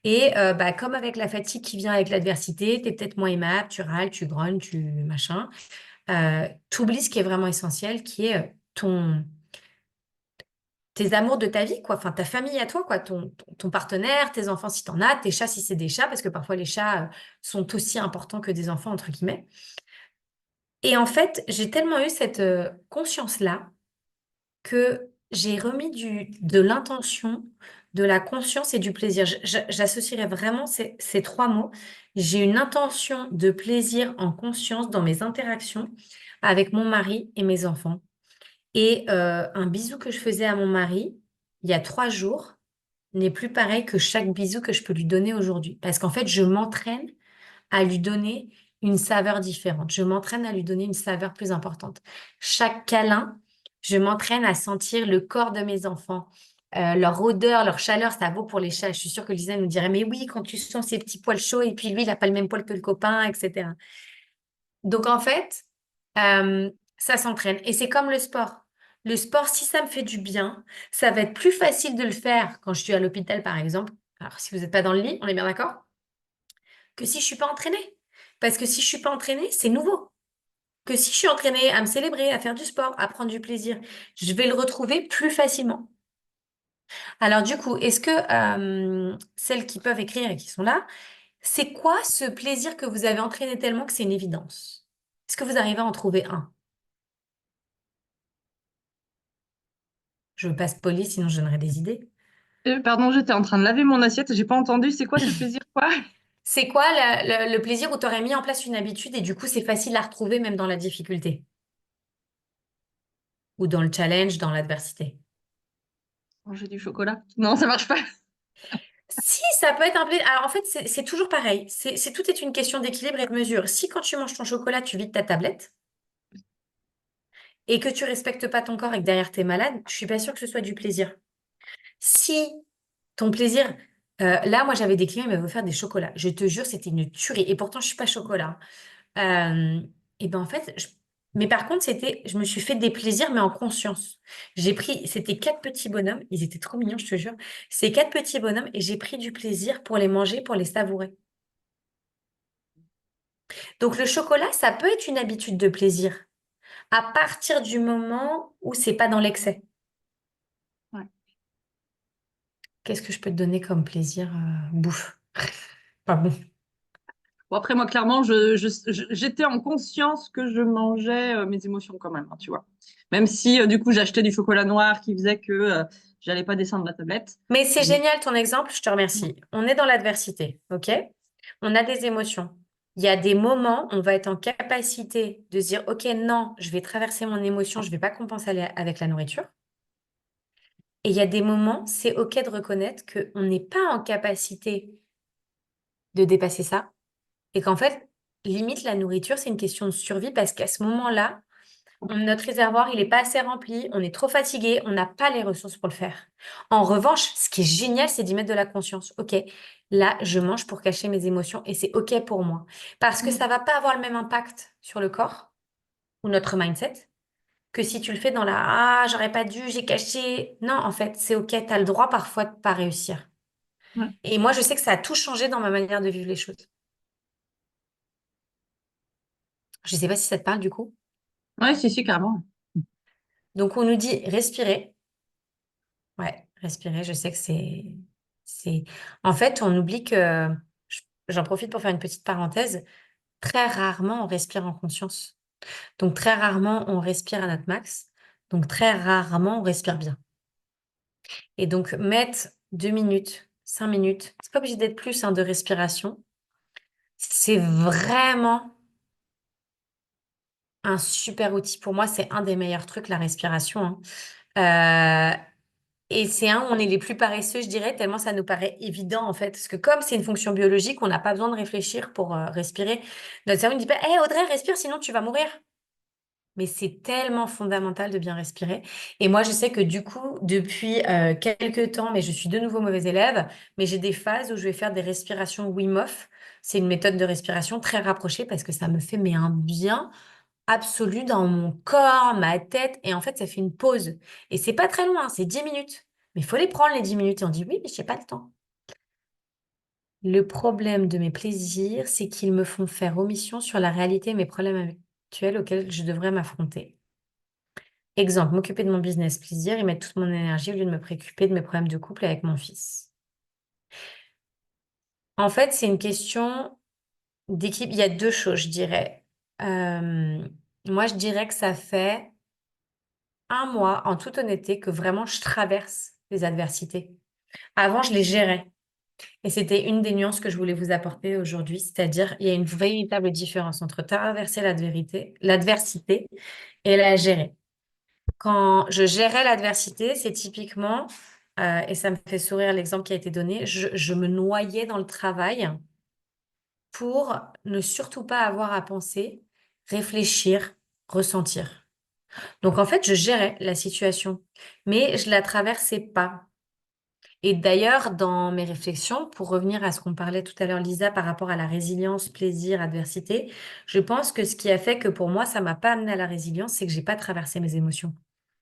Et bah, comme avec la fatigue qui vient avec l'adversité, tu es peut-être moins aimable, tu râles, tu grognes, tu machin. T'oublies ce qui est vraiment essentiel, qui est tes amours de ta vie, quoi. Enfin, ta famille à toi, quoi. Ton partenaire, tes enfants si t'en as, tes chats si c'est des chats, parce que parfois les chats sont aussi importants que des enfants, entre guillemets. Et en fait, j'ai tellement eu cette conscience-là que j'ai remis de l'intention, de la conscience et du plaisir. J'associerais vraiment ces trois mots. J'ai une intention de plaisir en conscience dans mes interactions avec mon mari et mes enfants. Et un bisou que je faisais à mon mari il y a 3 jours n'est plus pareil que chaque bisou que je peux lui donner aujourd'hui. Parce qu'en fait, je m'entraîne à lui donner une saveur différente. Je m'entraîne à lui donner une saveur plus importante. Chaque câlin, je m'entraîne à sentir le corps de mes enfants. Leur odeur, leur chaleur, ça vaut pour les chats. Je suis sûre que Lisa nous dirait, mais oui, quand tu sens ses petits poils chauds et puis lui, il n'a pas le même poil que le copain, etc. Donc en fait, ça s'entraîne. Et c'est comme le sport. Le sport, si ça me fait du bien, ça va être plus facile de le faire quand je suis à l'hôpital, par exemple. Alors, si vous n'êtes pas dans le lit, on est bien d'accord? Que si je suis pas entraînée. Parce que si je suis pas entraînée, c'est nouveau. Que si je suis entraînée à me célébrer, à faire du sport, à prendre du plaisir, je vais le retrouver plus facilement. Alors du coup, est-ce que celles qui peuvent écrire et qui sont là, c'est quoi ce plaisir que vous avez entraîné tellement que c'est une évidence? Est-ce que vous arrivez à en trouver un? Je passe poli, sinon je donnerai des idées. Pardon, j'étais en train de laver mon assiette, j'ai pas entendu. C'est quoi ce plaisir, quoi? C'est quoi le plaisir où tu aurais mis en place une habitude et du coup c'est facile à retrouver même dans la difficulté ou dans le challenge, dans l'adversité? Manger du chocolat? Non, ça marche pas. Si, ça peut être un plaisir. Alors en fait, c'est toujours pareil. Tout est une question d'équilibre et de mesure. Si quand tu manges ton chocolat, tu vides ta tablette et que tu respectes pas ton corps et que derrière t'es malade, je suis pas sûre que ce soit du plaisir. Si ton plaisir, là, moi j'avais des clients, ils m'avaient offert des chocolats. Je te jure, c'était une tuerie. Et pourtant, je suis pas chocolat. Euh, et ben en fait, mais par contre, je me suis fait des plaisirs, mais en conscience. C'était 4 petits bonhommes, ils étaient trop mignons, je te jure. C'est 4 petits bonhommes et j'ai pris du plaisir pour les manger, pour les savourer. Donc le chocolat, ça peut être une habitude de plaisir à partir du moment où c'est pas dans l'excès. Ouais. Qu'est-ce que je peux te donner comme plaisir, bouffe? Pas bon. Bon, après, moi, clairement, j'étais en conscience que je mangeais mes émotions quand même, hein, tu vois. Même si, du coup, j'achetais du chocolat noir qui faisait que j'allais pas descendre la tablette. Mais c'est Mais génial ton exemple, je te remercie. On est dans l'adversité, ok? On a des émotions. Il y a des moments, on va être en capacité de se dire, ok, non, je vais traverser mon émotion, je vais pas compenser avec la nourriture. Et il y a des moments, c'est ok de reconnaître qu'on n'est pas en capacité de dépasser ça. Et qu'en fait, limite, la nourriture, c'est une question de survie parce qu'à ce moment-là, notre réservoir, il n'est pas assez rempli, on est trop fatigué, on n'a pas les ressources pour le faire. En revanche, ce qui est génial, c'est d'y mettre de la conscience. Ok, là, je mange pour cacher mes émotions et c'est ok pour moi. Parce que ça va pas avoir le même impact sur le corps ou notre mindset que si tu le fais dans la ah, j'aurais pas dû, j'ai caché. Non, en fait, c'est ok, tu as le droit parfois de pas réussir. ouais, Et moi, je sais que ça a tout changé dans ma manière de vivre les choses. Je sais pas si ça te parle du coup. ouais, si, si, carrément. Donc, on nous dit respirer. Ouais, respirer, je sais que c'est... En fait, on oublie que... J'en profite pour faire une petite parenthèse. Très rarement, on respire en conscience. Donc, très rarement, on respire à notre max. Donc, très rarement, on respire bien. Et donc, mettre 2 minutes, 5 minutes, c'est pas obligé d'être plus hein, de respiration. C'est vraiment un super outil. Pour moi, c'est un des meilleurs trucs, la respiration, hein. Et c'est un où on est les plus paresseux, je dirais, tellement ça nous paraît évident en fait. Parce que comme c'est une fonction biologique, on n'a pas besoin de réfléchir pour respirer. Notre cerveau ne dit pas, hé Audrey, respire, sinon tu vas mourir. Mais c'est tellement fondamental de bien respirer. Et moi, je sais que du coup, depuis quelques temps, mais je suis de nouveau mauvaise élève, mais j'ai des phases où je vais faire des respirations Wim Hof. C'est une méthode de respiration très rapprochée parce que ça me fait mais un bien absolu dans mon corps, ma tête. Et en fait, ça fait une pause. Et c'est pas très loin, c'est 10 minutes. Mais il faut les prendre, les 10 minutes. Et on dit oui, mais je n'ai pas le temps. Le problème de mes plaisirs, c'est qu'ils me font faire omission sur la réalité et mes problèmes actuels auxquels je devrais m'affronter. Exemple, m'occuper de mon business plaisir et mettre toute mon énergie au lieu de me préoccuper de mes problèmes de couple avec mon fils. En fait, c'est une question d'équipe. Il y a deux choses, je dirais. Euh, Moi, je dirais que ça fait un mois, en toute honnêteté, que vraiment je traverse les adversités. Avant, je les gérais. Et c'était une des nuances que je voulais vous apporter aujourd'hui, c'est-à-dire il y a une véritable différence entre traverser l'adversité et la gérer. Quand je gérais l'adversité, c'est typiquement, et ça me fait sourire l'exemple qui a été donné, je me noyais dans le travail pour ne surtout pas avoir à penser, réfléchir, ressentir. Donc en fait, je gérais la situation, mais je la traversais pas. Et d'ailleurs, dans mes réflexions, pour revenir à ce qu'on parlait tout à l'heure, Lisa, par rapport à la résilience, plaisir, adversité, je pense que ce qui a fait que pour moi, ça m'a pas amené à la résilience, c'est que j'ai pas traversé mes émotions.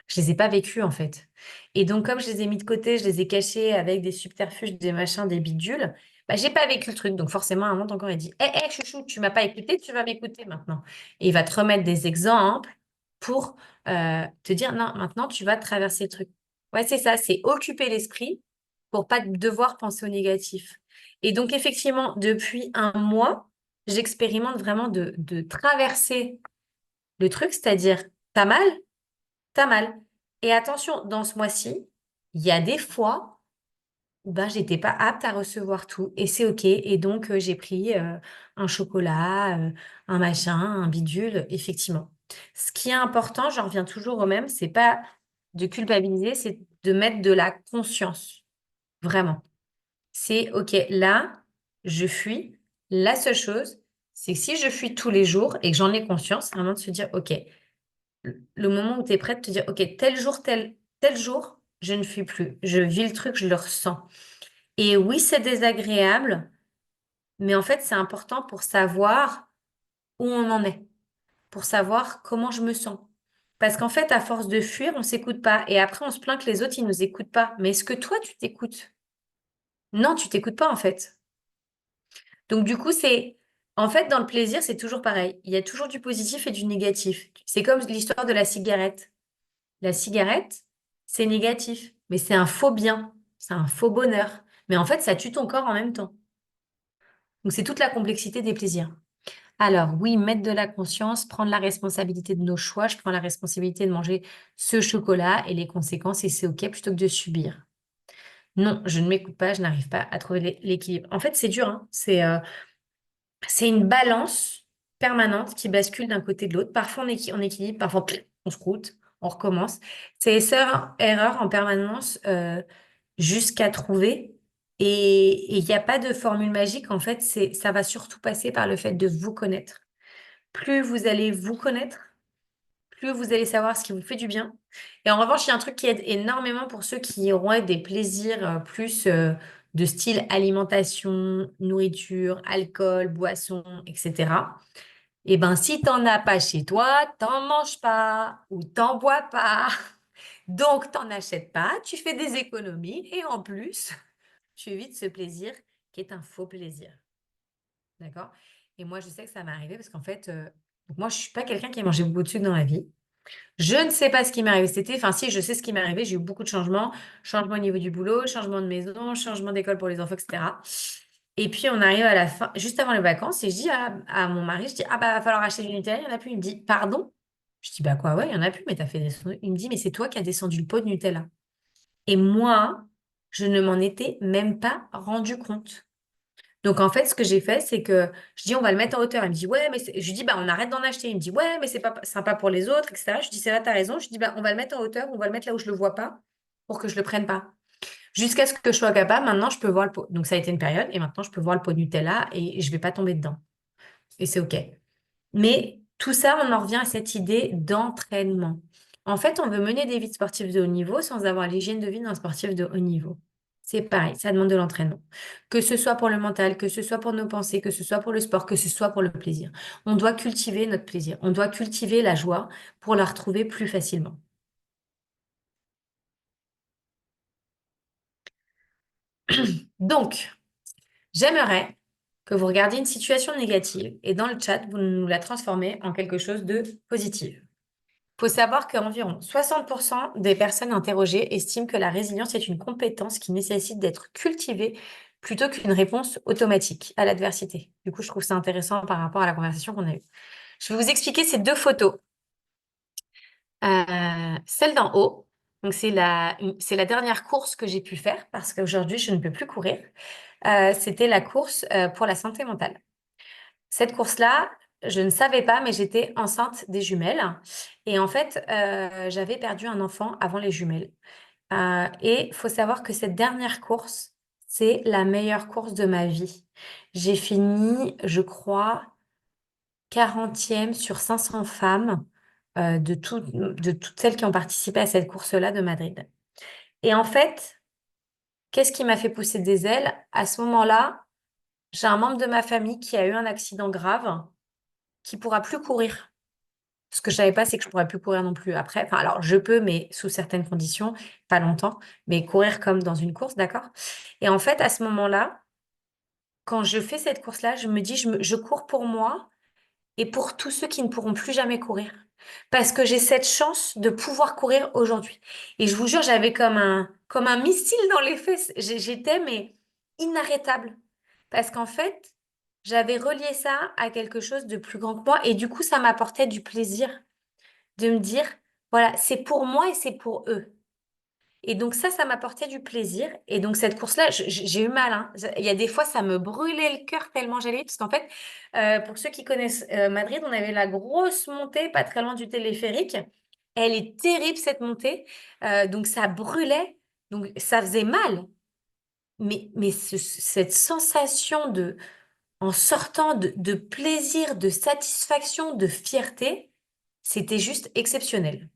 Je les ai pas vécues en fait. Et donc, comme je les ai mis de côté, je les ai cachées avec des subterfuges, des machins, des bidules, bah, j'ai pas vécu le truc. Donc forcément, à un moment, ton corps, il dit, hé, chouchou, tu m'as pas écouté, tu vas m'écouter maintenant. Et il va te remettre des exemples pour te dire, non, maintenant, tu vas traverser le truc. Ouais, c'est ça, c'est occuper l'esprit pour pas devoir penser au négatif. Et donc, effectivement, depuis un mois, j'expérimente vraiment de traverser le truc, c'est-à-dire, t'as mal, t'as mal. Et attention, dans ce mois-ci, il y a des fois où ben, j'étais pas apte à recevoir tout, et c'est OK. Et donc, j'ai pris un chocolat, un machin, un bidule, effectivement. Ce qui est important, j'en reviens toujours au même, c'est pas de culpabiliser, c'est de mettre de la conscience, vraiment. C'est OK, là, je fuis. La seule chose, c'est que si je fuis tous les jours et que j'en ai conscience, c'est vraiment de se dire OK, le moment où tu es prête, de te dire OK, tel jour, tel jour, je ne fuis plus. Je vis le truc, je le ressens. Et oui, c'est désagréable, mais en fait, c'est important pour savoir où on en est, pour savoir comment je me sens. Parce qu'en fait, à force de fuir, on s'écoute pas. Et après, on se plaint que les autres, ils nous écoutent pas. Mais est-ce que toi, tu t'écoutes? Non, tu t'écoutes pas, en fait. Donc, du coup, en fait, dans le plaisir, c'est toujours pareil. Il y a toujours du positif et du négatif. C'est comme l'histoire de la cigarette. La cigarette, c'est négatif, mais c'est un faux bien, c'est un faux bonheur. Mais en fait, ça tue ton corps en même temps. Donc, c'est toute la complexité des plaisirs. Alors, oui, mettre de la conscience, prendre la responsabilité de nos choix. Je prends la responsabilité de manger ce chocolat et les conséquences, et c'est OK plutôt que de subir. Non, je ne m'écoute pas, je n'arrive pas à trouver l'équilibre. En fait, c'est dur, hein. C'est une balance permanente qui bascule d'un côté de l'autre. Parfois, on équilibre, parfois, on se croûte, on recommence. C'est erreur en permanence jusqu'à trouver. Et il n'y a pas de formule magique. En fait, ça va surtout passer par le fait de vous connaître. Plus vous allez vous connaître, plus vous allez savoir ce qui vous fait du bien. Et en revanche, il y a un truc qui aide énormément pour ceux qui auront des plaisirs plus de style alimentation, nourriture, alcool, boisson, etc. Eh ben, si t'en as pas chez toi, t'en manges pas ou t'en bois pas. Donc, t'en achètes pas, tu fais des économies et en plus, tu évites ce plaisir qui est un faux plaisir. D'accord? Et moi, je sais que ça m'est arrivé parce qu'en fait, donc moi, je suis pas quelqu'un qui a mangé beaucoup de sucre dans la vie. Je ne sais pas ce qui m'est arrivé cet été. Enfin, si, je sais ce qui m'est arrivé. J'ai eu beaucoup de changements. Changement au niveau du boulot, changement de maison, changement d'école pour les enfants, etc. Et puis, on arrive à la fin, juste avant les vacances, et je dis à mon mari, je dis, ah bah, va falloir acheter du Nutella, il n'y en a plus. Il me dit, pardon? Je dis, bah quoi, ouais, il n'y en a plus, mais t'as fait descendre. Il me dit, mais c'est toi qui as descendu le pot de Nutella. Et moi, je ne m'en étais même pas rendu compte. Donc, en fait, ce que j'ai fait, c'est que je dis, on va le mettre en hauteur. Il me dit, ouais, mais je lui dis, bah, on arrête d'en acheter. Il me dit, ouais, mais c'est pas sympa pour les autres, etc. Je dis, c'est là, t'as raison. Je dis, bah, on va le mettre en hauteur, on va le mettre là où je le vois pas pour que je le prenne pas. Jusqu'à ce que je sois capable, maintenant, je peux voir le pot. Donc, ça a été une période et maintenant, je peux voir le pot de Nutella et je vais pas tomber dedans. Et c'est OK. Mais tout ça, on en revient à cette idée d'entraînement. En fait, on veut mener des vies sportives de haut niveau sans avoir l'hygiène de vie d'un sportif de haut niveau. C'est pareil, ça demande de l'entraînement. Que ce soit pour le mental, que ce soit pour nos pensées, que ce soit pour le sport, que ce soit pour le plaisir. On doit cultiver notre plaisir. On doit cultiver la joie pour la retrouver plus facilement. Donc, j'aimerais que vous regardiez une situation négative et dans le chat, vous nous la transformez en quelque chose de positif. Il faut savoir qu'environ 60% des personnes interrogées estiment que la résilience est une compétence qui nécessite d'être cultivée plutôt qu'une réponse automatique à l'adversité. Du coup, je trouve ça intéressant par rapport à la conversation qu'on a eue. Je vais vous expliquer ces deux photos. Celle d'en haut, donc c'est la dernière course que j'ai pu faire parce qu'aujourd'hui, je ne peux plus courir. C'était la course pour la santé mentale. Cette course-là, je ne savais pas, mais j'étais enceinte des jumelles. Et en fait, j'avais perdu un enfant avant les jumelles. Et il faut savoir que cette dernière course, c'est la meilleure course de ma vie. J'ai fini, je crois, 40e sur 500 femmes de toutes celles qui ont participé à cette course-là de Madrid. Et en fait, qu'est-ce qui m'a fait pousser des ailes? À ce moment-là, j'ai un membre de ma famille qui a eu un accident grave, qui pourra plus courir. Ce que je savais pas, c'est que je pourrais plus courir non plus après. Enfin, alors, je peux, mais sous certaines conditions, pas longtemps, mais courir comme dans une course, d'accord? Et en fait, à ce moment-là, quand je fais cette course-là, je me dis, je cours pour moi et pour tous ceux qui ne pourront plus jamais courir. Parce que j'ai cette chance de pouvoir courir aujourd'hui. Et je vous jure, j'avais comme un missile dans les fesses. J'étais, mais inarrêtable. Parce qu'en fait, j'avais relié ça à quelque chose de plus grand que moi. Et du coup, ça m'apportait du plaisir de me dire, voilà, c'est pour moi et c'est pour eux. Et donc ça m'apportait du plaisir. Et donc cette course-là, j'ai eu mal, hein. Il y a des fois, ça me brûlait le cœur tellement j'allais. Parce qu'en fait, pour ceux qui connaissent Madrid, on avait la grosse montée pas très loin du téléphérique. Elle est terrible, cette montée. Donc ça brûlait. Donc ça faisait mal. Mais cette sensation en sortant de plaisir, de satisfaction, de fierté, c'était juste exceptionnel.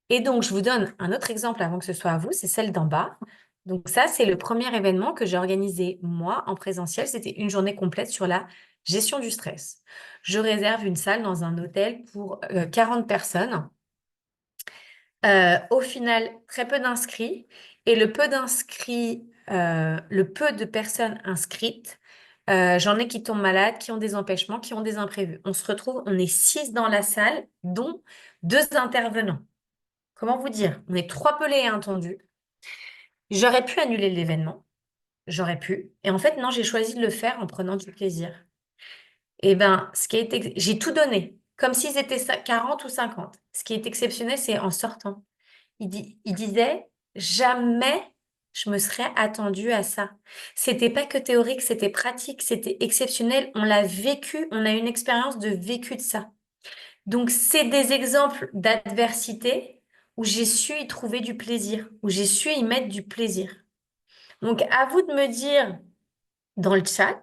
Et donc, je vous donne un autre exemple avant que ce soit à vous, c'est celle d'en bas. Donc ça, c'est le premier événement que j'ai organisé moi en présentiel. C'était une journée complète sur la gestion du stress. Je réserve une salle dans un hôtel pour 40 personnes. Au final, très peu d'inscrits. Et le peu de personnes inscrites, j'en ai qui tombent malades, qui ont des empêchements, qui ont des imprévus. On se retrouve, on est 6 dans la salle, dont 2 intervenants. Comment vous dire? On est trois pelés et un tondu. J'aurais pu annuler l'événement, j'aurais pu. Et en fait, non, j'ai choisi de le faire en prenant du plaisir. Et ben, j'ai tout donné, comme s'ils étaient 40 ou 50. Ce qui est exceptionnel, c'est en sortant. Il disait, jamais je me serais attendue à ça. C'était pas que théorique, c'était pratique, c'était exceptionnel. On l'a vécu, on a une expérience de vécu de ça. Donc, c'est des exemples d'adversité où j'ai su y trouver du plaisir, où j'ai su y mettre du plaisir. Donc, à vous de me dire dans le chat,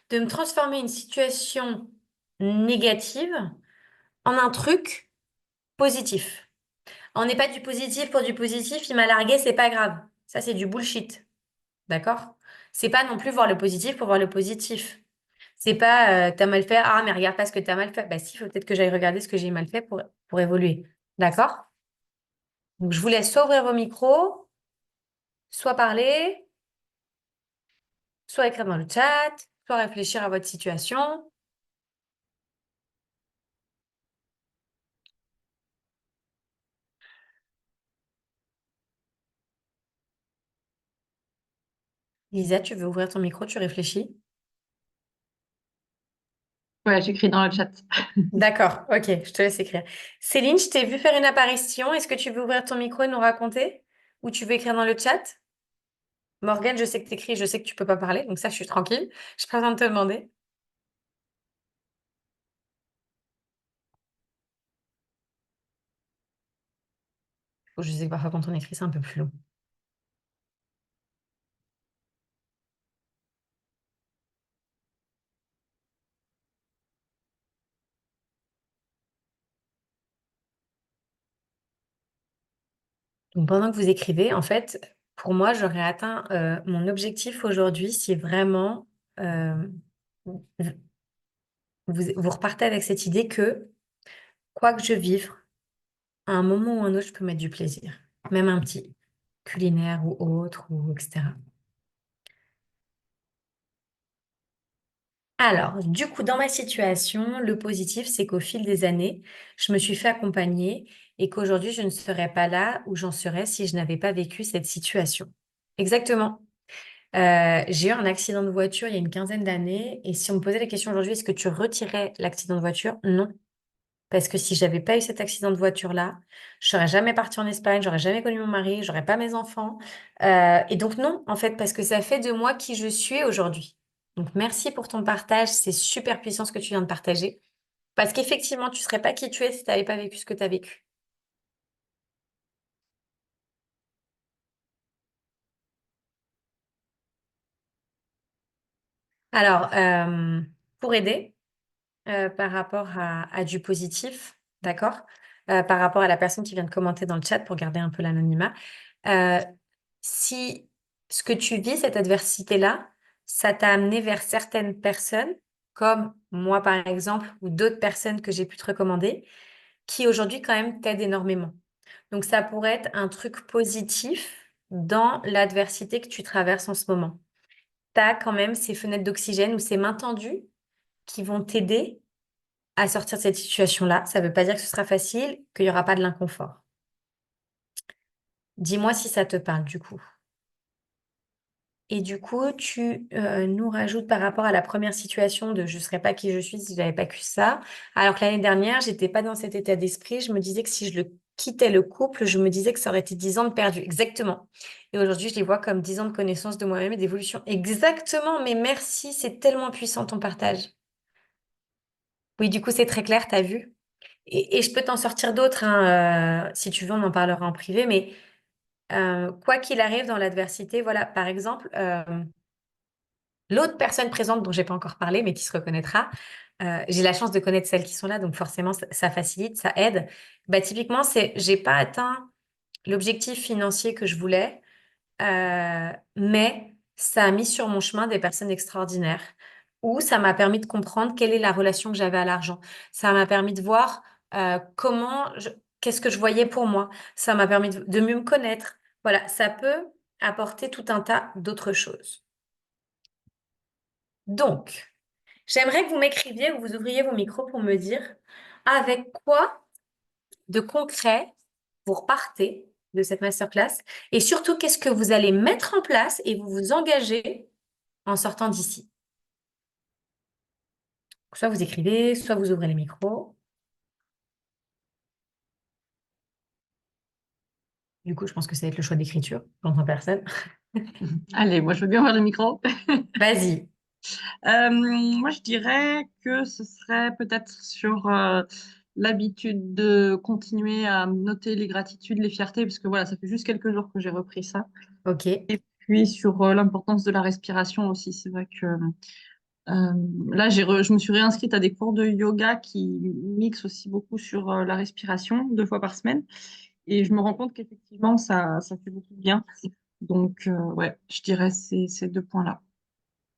de me transformer une situation négative en un truc positif. On n'est pas du positif pour du positif, il m'a largué, c'est pas grave. Ça, c'est du bullshit. D'accord? C'est pas non plus voir le positif pour voir le positif. C'est pas t'as mal fait, ah mais regarde pas ce que t'as mal fait. Bah si, il faut peut-être que j'aille regarder ce que j'ai mal fait pour évoluer. D'accord? Donc je vous laisse soit ouvrir vos micros, soit parler, soit écrire dans le chat, soit réfléchir à votre situation. Lisa, tu veux ouvrir ton micro, tu réfléchis? Ouais, j'écris dans le chat. D'accord, ok, je te laisse écrire. Céline, je t'ai vu faire une apparition. Est-ce que tu veux ouvrir ton micro et nous raconter? Ou tu veux écrire dans le chat? Morgane, je sais que tu écris, je sais que tu peux pas parler, donc ça, je suis tranquille. Je n'ai pas besoin de te demander. Je sais que parfois, quand on écrit, c'est un peu plus long. Donc, pendant que vous écrivez, en fait, pour moi, j'aurais atteint mon objectif aujourd'hui si vraiment euh, vous, vous repartez avec cette idée que quoi que je vive, à un moment ou un autre, je peux mettre du plaisir, même un petit, culinaire ou autre, ou etc. Alors, du coup, dans ma situation, le positif, c'est qu'au fil des années, je me suis fait accompagner et qu'aujourd'hui, je ne serais pas là où j'en serais si je n'avais pas vécu cette situation. Exactement. J'ai eu un accident de voiture il y a une quinzaine d'années et si on me posait la question aujourd'hui, est-ce que tu retirais l'accident de voiture? Non. Parce que si j'avais pas eu cet accident de voiture-là, je serais jamais partie en Espagne, j'aurais jamais connu mon mari, j'aurais pas mes enfants. Et donc non, en fait, parce que ça fait de moi qui je suis aujourd'hui. Donc merci pour ton partage, c'est super puissant ce que tu viens de partager. Parce qu'effectivement, tu serais pas qui tu es si tu n'avais pas vécu ce que tu as vécu. Alors, pour aider par rapport à du positif, d'accord? Par rapport à la personne qui vient de commenter dans le chat pour garder un peu l'anonymat. Euh, si ce que tu vis, cette adversité-là, ça t'a amené vers certaines personnes, comme moi par exemple, ou d'autres personnes que j'ai pu te recommander, qui aujourd'hui quand même t'aident énormément. Donc ça pourrait être un truc positif dans l'adversité que tu traverses en ce moment. Tu as quand même ces fenêtres d'oxygène ou ces mains tendues qui vont t'aider à sortir de cette situation-là. Ça ne veut pas dire que ce sera facile, qu'il n'y aura pas de l'inconfort. Dis-moi si ça te parle du coup. Et du coup, tu nous rajoutes par rapport à la première situation de je ne serais pas qui je suis si je n'avais pas que ça. Alors que l'année dernière, j'étais pas dans cet état d'esprit. Je me disais que si je le quittais le couple, je me disais que ça aurait été 10 ans de perdu. Exactement. Et aujourd'hui, je les vois comme 10 ans de connaissance de moi-même et d'évolution. Exactement. Mais merci, c'est tellement puissant ton partage. Oui, du coup, c'est très clair, tu as vu. Et je peux t'en sortir d'autres, hein, si tu veux, on en parlera en privé. Mais quoi qu'il arrive dans l'adversité, voilà, par exemple. L'autre personne présente dont j'ai pas encore parlé, mais qui se reconnaîtra, j'ai la chance de connaître celles qui sont là, donc forcément ça facilite, ça aide. Bah, typiquement, c'est j'ai pas atteint l'objectif financier que je voulais, mais ça a mis sur mon chemin des personnes extraordinaires, où ça m'a permis de comprendre quelle est la relation que j'avais à l'argent. Ça m'a permis de voir qu'est-ce que je voyais pour moi. Ça m'a permis de mieux me connaître. Voilà, ça peut apporter tout un tas d'autres choses. Donc, j'aimerais que vous m'écriviez ou vous ouvriez vos micros pour me dire avec quoi de concret vous repartez de cette masterclass et surtout qu'est-ce que vous allez mettre en place et vous vous engagez en sortant d'ici. Soit vous écrivez, soit vous ouvrez les micros. Du coup, je pense que ça va être le choix d'écriture. J'entends personne. Allez, moi je veux bien voir le micro. Vas-y. Moi, je dirais que ce serait peut-être sur l'habitude de continuer à noter les gratitudes, les fiertés, parce que voilà, ça fait juste quelques jours que j'ai repris ça. OK. Puis sur l'importance de la respiration aussi. C'est vrai que là, je me suis réinscrite à des cours de yoga qui mixent aussi beaucoup sur la respiration 2 fois par semaine. Et je me rends compte qu'effectivement, ça fait beaucoup de bien. Donc, ouais, je dirais ces 2 points-là.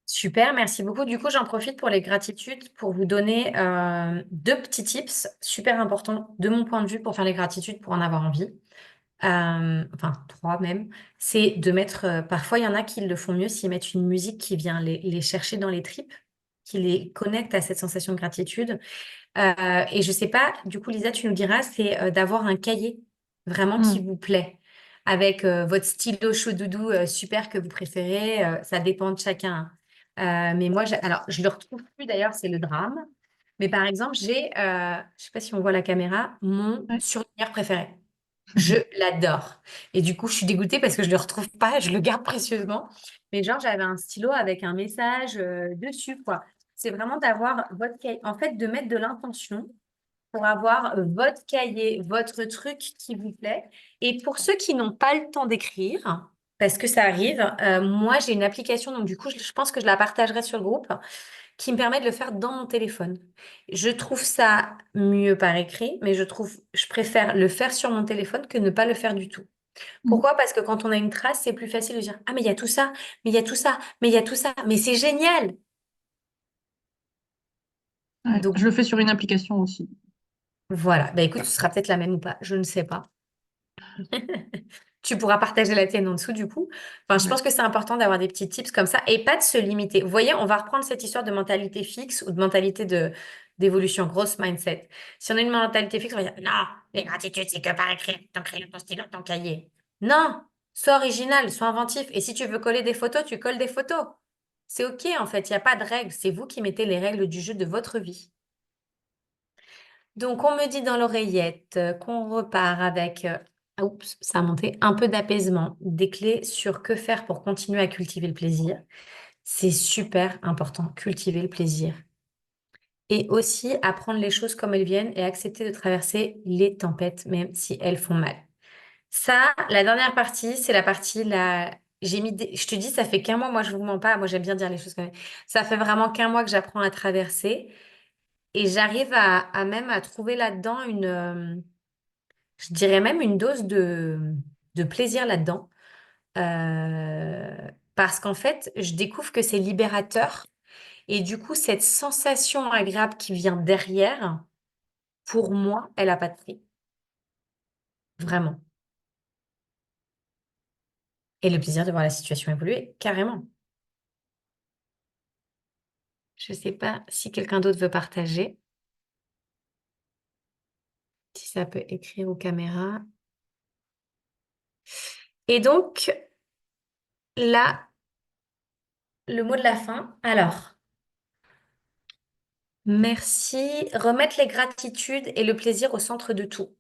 Super, merci beaucoup. Du coup, j'en profite pour les gratitudes pour vous donner deux petits tips super importants de mon point de vue pour faire les gratitudes pour en avoir envie. Enfin, trois même. C'est de mettre, parfois il y en a qui le font mieux s'ils mettent une musique qui vient les chercher dans les tripes, qui les connecte à cette sensation de gratitude. Et je sais pas, du coup, Lisa, tu nous diras, c'est d'avoir un cahier vraiment qui Mm. vous plaît, avec votre stylo chaud doudou super que vous préférez. Ça dépend de chacun, hein. Mais moi, alors, je le retrouve plus d'ailleurs, c'est le drame. Mais par exemple, j'ai, je sais pas si on voit la caméra, mon Ouais. surligneur préféré. Je l'adore. Et du coup, je suis dégoûtée parce que je ne le retrouve pas, je le garde précieusement. Mais genre, j'avais un stylo avec un message dessus, quoi. C'est vraiment d'avoir votre cahier, en fait, de mettre de l'intention pour avoir votre cahier, votre truc qui vous plaît. Et pour ceux qui n'ont pas le temps d'écrire, parce que ça arrive, moi, j'ai une application, donc du coup, je pense que je la partagerai sur le groupe qui me permet de le faire dans mon téléphone. Je trouve ça mieux par écrit, mais je préfère le faire sur mon téléphone que ne pas le faire du tout. Pourquoi? Parce que quand on a une trace, c'est plus facile de dire, ah, mais il y a tout ça, mais il y a tout ça, mais il y a tout ça, mais c'est génial. Ouais, Donc, je le fais sur une application aussi. voilà. Bah, écoute, ce sera peut-être la même ou pas, je ne sais pas. Tu pourras partager la tienne en dessous, du coup. Enfin, je Ouais. pense que c'est important d'avoir des petits tips comme ça et pas de se limiter. Vous voyez, on va reprendre cette histoire de mentalité fixe ou de mentalité d'évolution, grosse mindset. Si on a une mentalité fixe, on va dire, non, les gratitudes, c'est que par écrit, ton crayon, ton stylo, ton cahier. Non, sois original, sois inventif. Et si tu veux coller des photos, tu colles des photos. C'est OK, en fait, il n'y a pas de règles. C'est vous qui mettez les règles du jeu de votre vie. Donc, on me dit dans l'oreillette qu'on repart avec, oups, ça a monté, un peu d'apaisement, des clés sur que faire pour continuer à cultiver le plaisir. C'est super important, cultiver le plaisir. Et aussi apprendre les choses comme elles viennent et accepter de traverser les tempêtes, même si elles font mal. Ça, la dernière partie, c'est la partie là. J'ai mis je te dis, ça fait qu'un mois, moi je vous mens pas, moi j'aime bien dire les choses comme même. Ça fait vraiment qu'un mois que j'apprends à traverser et j'arrive à même à trouver là-dedans je dirais même une dose de plaisir là-dedans. Parce qu'en fait, je découvre que c'est libérateur. Et du coup, cette sensation agréable qui vient derrière, pour moi, elle n'a pas de prix. Vraiment. Et le plaisir de voir la situation évoluer, carrément. Je ne sais pas si quelqu'un d'autre veut partager, si ça peut écrire aux caméras. Et donc, là, le mot de la fin. Alors, merci. Remettre les gratitudes et le plaisir au centre de tout.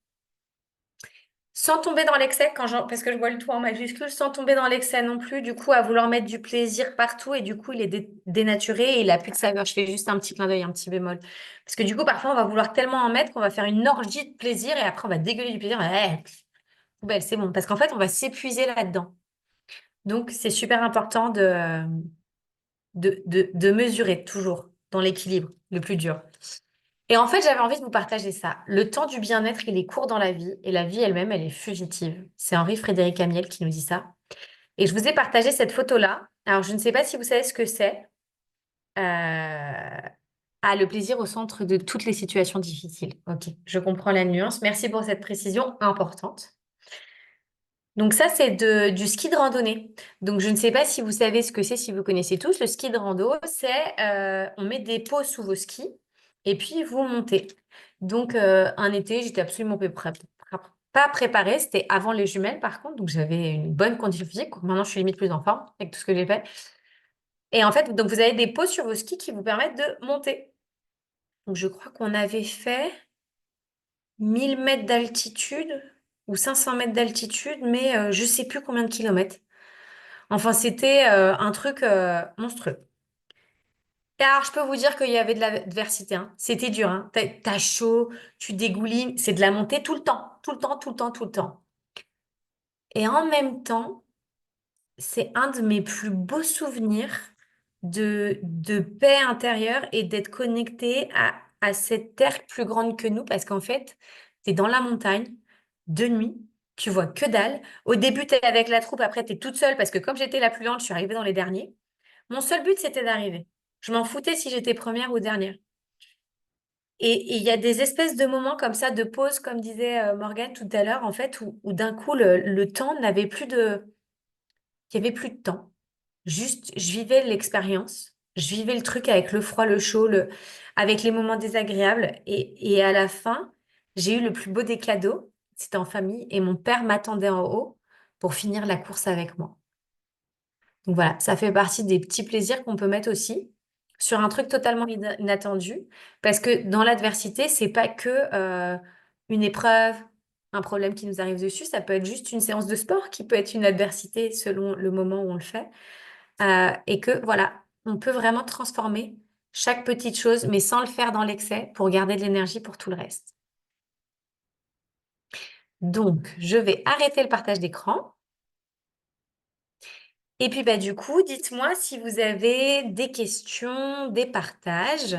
Sans tomber dans l'excès, parce que je vois le tout en majuscule, sans tomber dans l'excès non plus, du coup, à vouloir mettre du plaisir partout, et du coup, il est dénaturé et il n'a plus de saveur. Je fais juste un petit clin d'œil, un petit bémol. Parce que du coup, parfois, on va vouloir tellement en mettre qu'on va faire une orgie de plaisir, et après, on va dégueuler du plaisir. Poubelle, c'est bon. Parce qu'en fait, on va s'épuiser là-dedans. Donc, c'est super important de mesurer toujours dans l'équilibre, le plus dur. Et en fait, j'avais envie de vous partager ça. Le temps du bien-être, il est court dans la vie et la vie elle-même, elle est fugitive. C'est Henri-Frédéric Amiel qui nous dit ça. Et je vous ai partagé cette photo-là. Alors, je ne sais pas si vous savez ce que c'est. Le plaisir au centre de toutes les situations difficiles. Ok, je comprends la nuance. Merci pour cette précision importante. Donc ça, c'est du ski de randonnée. Donc je ne sais pas si vous savez ce que c'est, si vous connaissez tous. Le ski de rando, c'est on met des pots sous vos skis et puis vous montez. Donc un été, j'étais absolument pas préparée. C'était avant les jumelles par contre, donc j'avais une bonne condition physique. Maintenant, je suis limite plus en forme avec tout ce que j'ai fait. Et en fait, donc vous avez des pots sur vos skis qui vous permettent de monter. Donc je crois qu'on avait fait 1000 mètres d'altitude ou 500 mètres d'altitude, mais je sais plus combien de kilomètres. Enfin, c'était un truc monstrueux. Et alors, je peux vous dire qu'il y avait de l'adversité, hein. C'était dur, hein. T'as chaud, tu dégoulines, c'est de la montée tout le temps, tout le temps, tout le temps, tout le temps. Et en même temps, c'est un de mes plus beaux souvenirs de paix intérieure et d'être connecté à cette terre plus grande que nous, parce qu'en fait, t'es dans la montagne, de nuit, tu vois que dalle. Au début, t'es avec la troupe, après, t'es toute seule, parce que comme j'étais la plus lente, je suis arrivée dans les derniers. Mon seul but, c'était d'arriver. Je m'en foutais si j'étais première ou dernière. Et il y a des espèces de moments comme ça, de pause, comme disait Morgane tout à l'heure, en fait, où d'un coup, le temps n'avait plus de... Il n'y avait plus de temps. Juste, je vivais l'expérience. Je vivais le truc avec le froid, le chaud, avec les moments désagréables. Et à la fin, j'ai eu le plus beau des cadeaux. C'était en famille. Et mon père m'attendait en haut pour finir la course avec moi. Donc voilà, ça fait partie des petits plaisirs qu'on peut mettre aussi sur un truc totalement inattendu. Parce que dans l'adversité, c'est pas que une épreuve, un problème qui nous arrive dessus. Ça peut être juste une séance de sport qui peut être une adversité selon le moment où on le fait. Et que voilà, on peut vraiment transformer chaque petite chose, mais sans le faire dans l'excès pour garder de l'énergie pour tout le reste. Donc, je vais arrêter le partage d'écran. Et puis, bah, du coup, dites-moi si vous avez des questions, des partages,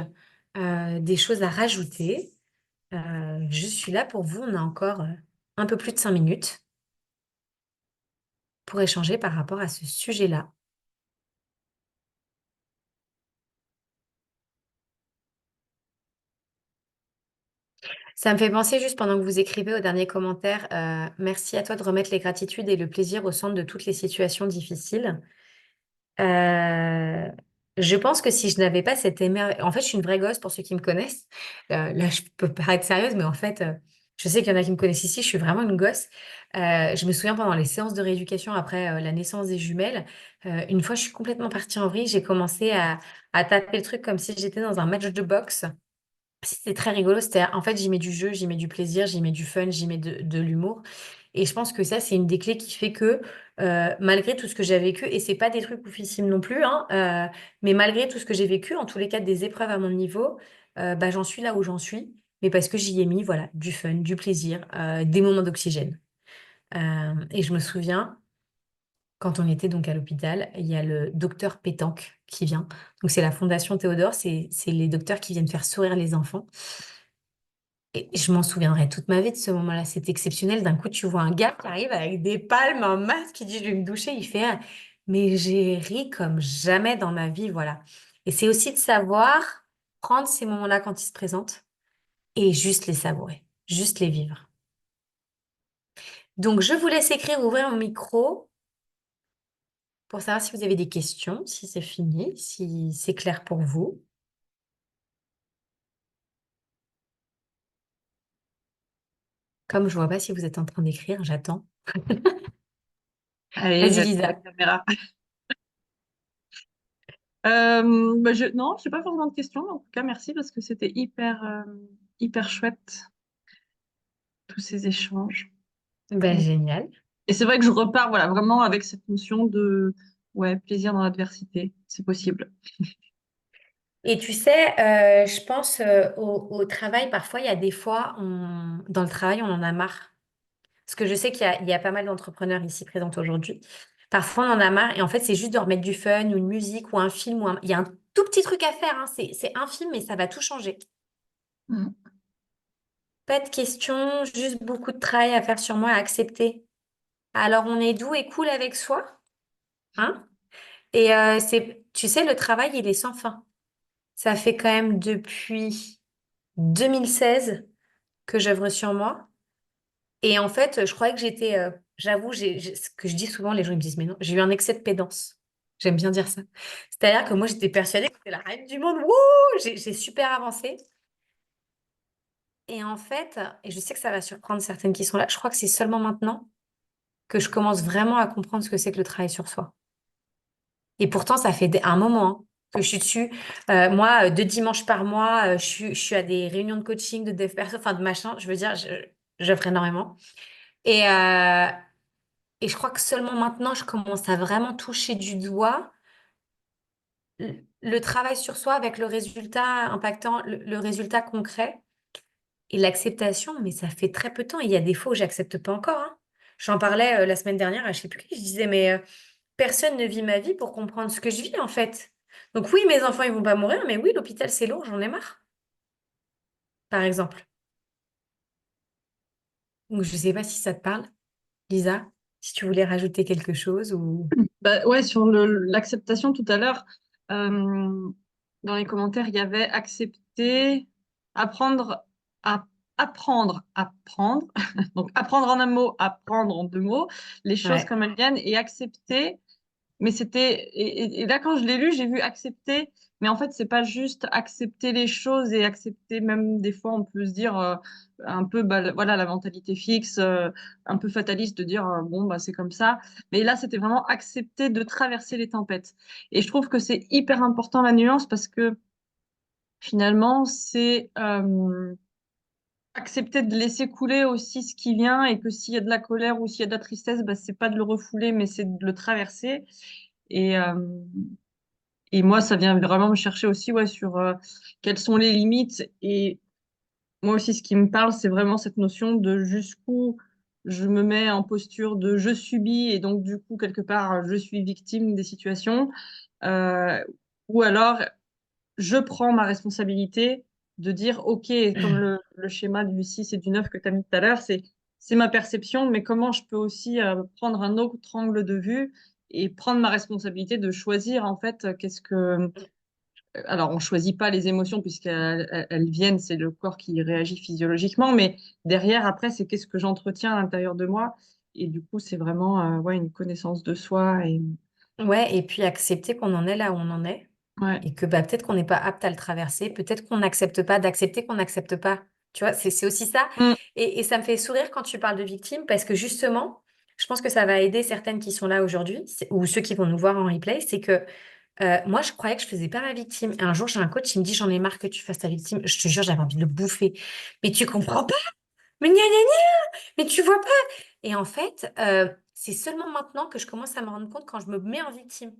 des choses à rajouter. Je suis là pour vous. On a encore un peu plus de 5 minutes. pour échanger par rapport à ce sujet-là. Ça me fait penser juste pendant que vous écrivez au dernier commentaire, merci à toi de remettre les gratitudes et le plaisir au centre de toutes les situations difficiles. Euh, je pense que si je n'avais pas cette émerveillement... En fait, je suis une vraie gosse pour ceux qui me connaissent. Là, je peux paraître sérieuse, mais en fait, je sais qu'il y en a qui me connaissent ici. Je suis vraiment une gosse. Je me souviens pendant les séances de rééducation après la naissance des jumelles, une fois, je suis complètement partie en vrille. J'ai commencé à taper le truc comme si j'étais dans un match de boxe. C'était très rigolo. C'était, en fait, j'y mets du jeu, j'y mets du plaisir, j'y mets du fun, j'y mets de l'humour. Et je pense que ça, c'est une des clés qui fait que, malgré tout ce que j'ai vécu, et c'est pas des trucs oufissimes non plus, hein, mais malgré tout ce que j'ai vécu, en tous les cas, des épreuves à mon niveau, bah, j'en suis là où j'en suis. Mais parce que j'y ai mis, voilà, du fun, du plaisir, des moments d'oxygène. Et je me souviens, quand on était donc à l'hôpital, il y a le docteur Pétanque qui vient. Donc, c'est la Fondation Théodore, c'est les docteurs qui viennent faire sourire les enfants. Et je m'en souviendrai toute ma vie de ce moment-là. C'est exceptionnel. D'un coup, tu vois un gars qui arrive avec des palmes, un masque, qui dit je vais me doucher. Il fait ah, mais j'ai ri comme jamais dans ma vie, voilà. Et c'est aussi de savoir prendre ces moments-là quand ils se présentent et juste les savourer, juste les vivre. Donc, je vous laisse écrire, ouvrir mon micro pour savoir si vous avez des questions, si c'est fini, si c'est clair pour vous. Comme je vois pas si vous êtes en train d'écrire, j'attends. Allez, Vas-y, j'allume la Lisa. caméra. Bah, non, je n'ai pas forcément de questions. En tout cas, merci parce que c'était hyper chouette, tous ces échanges. Ben, génial. Et c'est vrai que je repars voilà, vraiment avec cette notion de ouais, plaisir dans l'adversité. C'est possible. Et tu sais, je pense au travail, parfois, il y a des fois, dans le travail, on en a marre. Parce que je sais qu'il y a pas mal d'entrepreneurs ici présents aujourd'hui. Parfois, on en a marre et en fait, c'est juste de remettre du fun ou une musique ou un film. Il y a un tout petit truc à faire, hein. C'est infime, mais ça va tout changer. Mm. Pas de questions, juste beaucoup de travail à faire sur moi, à accepter. Alors, on est doux et cool avec soi, hein? Et tu sais, le travail, il est sans fin. Ça fait quand même depuis 2016 que j'œuvre sur moi. Et en fait, je croyais que j'étais, j'avoue, ce que je dis souvent, les gens ils me disent, mais non, j'ai eu un excès de pédance. J'aime bien dire ça. C'est-à-dire que moi, j'étais persuadée que c'était la reine du monde. Wouh! J'ai super avancé. Et en fait, et je sais que ça va surprendre certaines qui sont là, je crois que c'est seulement maintenant que je commence vraiment à comprendre ce que c'est que le travail sur soi. Et pourtant, ça fait un moment hein, que je suis dessus. Moi, 2 dimanches par mois, je suis à des réunions de coaching, de dev perso, enfin de machin. Je veux dire, j'offre énormément. Et, et je crois que seulement maintenant, je commence à vraiment toucher du doigt le travail sur soi avec le résultat impactant, le résultat concret et l'acceptation. Mais ça fait très peu de temps. Il y a des fois où j'accepte pas encore, hein. J'en parlais la semaine dernière à je sais plus qui. Je disais, mais personne ne vit ma vie pour comprendre ce que je vis en fait. Donc oui, mes enfants, ils vont pas mourir, mais oui, l'hôpital, c'est lourd, j'en ai marre, par exemple. Donc je sais pas si ça te parle, Lisa, si tu voulais rajouter quelque chose ou... Bah, ouais, sur l'acceptation tout à l'heure, euh, dans les commentaires, il y avait accepter, apprendre à apprendre. Donc apprendre en un mot, apprendre en deux mots, les choses Ouais. comme elles viennent et accepter. Mais et là, quand je l'ai lu, j'ai vu accepter. Mais en fait, c'est pas juste accepter les choses et accepter, même des fois, on peut se dire un peu, bah, voilà, la mentalité fixe, un peu fataliste de dire, bon, bah, c'est comme ça. Mais là, c'était vraiment accepter de traverser les tempêtes. Et je trouve que c'est hyper important la nuance parce que finalement, c'est accepter de laisser couler aussi ce qui vient et que s'il y a de la colère ou s'il y a de la tristesse, bah, c'est pas de le refouler, mais c'est de le traverser. Et, euh, et moi, ça vient vraiment me chercher aussi ouais, sur quelles sont les limites. Et moi aussi, ce qui me parle, c'est vraiment cette notion de jusqu'où je me mets en posture de je subis et donc du coup, quelque part, je suis victime des situations. Euh, ou alors, je prends ma responsabilité de dire, OK, comme le schéma du 6 et du 9 que tu as mis tout à l'heure, c'est c'est ma perception, mais comment je peux aussi prendre un autre angle de vue et prendre ma responsabilité de choisir en fait qu'est-ce que. Alors, on choisit pas les émotions puisqu'elles viennent, c'est le corps qui réagit physiologiquement, mais derrière, après, c'est qu'est-ce que j'entretiens à l'intérieur de moi. Et du coup, c'est vraiment ouais, une connaissance de soi. Et Ouais, et puis accepter qu'on en est là où on en est ouais. et que bah, peut-être qu'on n'est pas apte à le traverser, peut-être qu'on n'accepte pas, d'accepter qu'on n'accepte pas. Tu vois, c'est aussi ça. Mm. Et ça me fait sourire quand tu parles de victime parce que justement, je pense que ça va aider certaines qui sont là aujourd'hui ou ceux qui vont nous voir en replay. C'est que moi, je croyais que je faisais pas ma victime. Et un jour, j'ai un coach, il me dit, j'en ai marre que tu fasses ta victime. Je te jure, j'avais envie de le bouffer. Mais tu comprends pas? Mais gna gna gna! Mais tu vois pas? Et en fait, c'est seulement maintenant que je commence à me rendre compte quand je me mets en victime.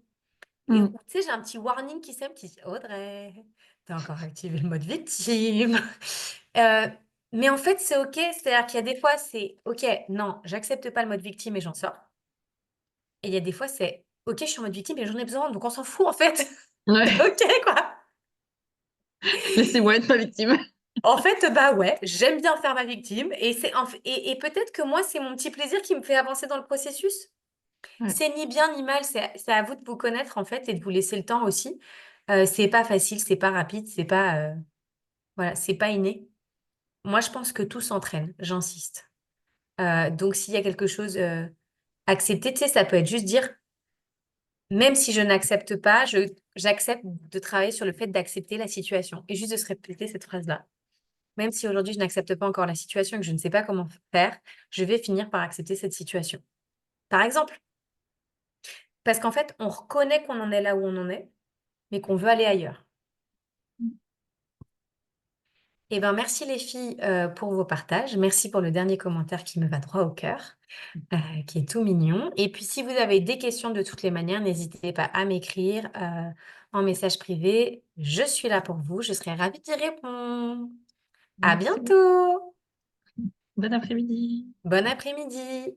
Et où, Mm. tu sais, j'ai un petit warning qui sème qui dit, Audrey, t'as encore activé le mode victime. Euh, mais en fait, c'est OK. C'est-à-dire qu'il y a des fois, c'est OK, non, j'accepte pas le mode victime et j'en sors. Et il y a des fois, c'est OK, je suis en mode victime et j'en ai besoin, donc on s'en fout en fait. C'est Ouais. OK, quoi. Laissez-moi être ma victime. En fait, bah ouais, j'aime bien faire ma victime et peut-être que moi, c'est mon petit plaisir qui me fait avancer dans le processus. Ouais. C'est ni bien ni mal, c'est à vous de vous connaître en fait et de vous laisser le temps aussi. C'est pas facile, c'est pas rapide, c'est pas voilà, c'est pas inné. Moi, je pense que tout s'entraîne, j'insiste. Donc s'il y a quelque chose accepté, tu sais, ça peut être juste dire, même si je n'accepte pas, j'accepte de travailler sur le fait d'accepter la situation et juste de se répéter cette phrase-là. Même si aujourd'hui je n'accepte pas encore la situation et que je ne sais pas comment faire, je vais finir par accepter cette situation. Par exemple, parce qu'en fait, on reconnaît qu'on en est là où on en est, mais qu'on veut aller ailleurs. Eh ben, merci les filles pour vos partages. Merci pour le dernier commentaire qui me va droit au cœur, qui est tout mignon. Et puis, si vous avez des questions de toutes les manières, n'hésitez pas à m'écrire en message privé. Je suis là pour vous. Je serai ravie d'y répondre. À Merci beaucoup. bientôt. Bon après-midi. Bon après-midi.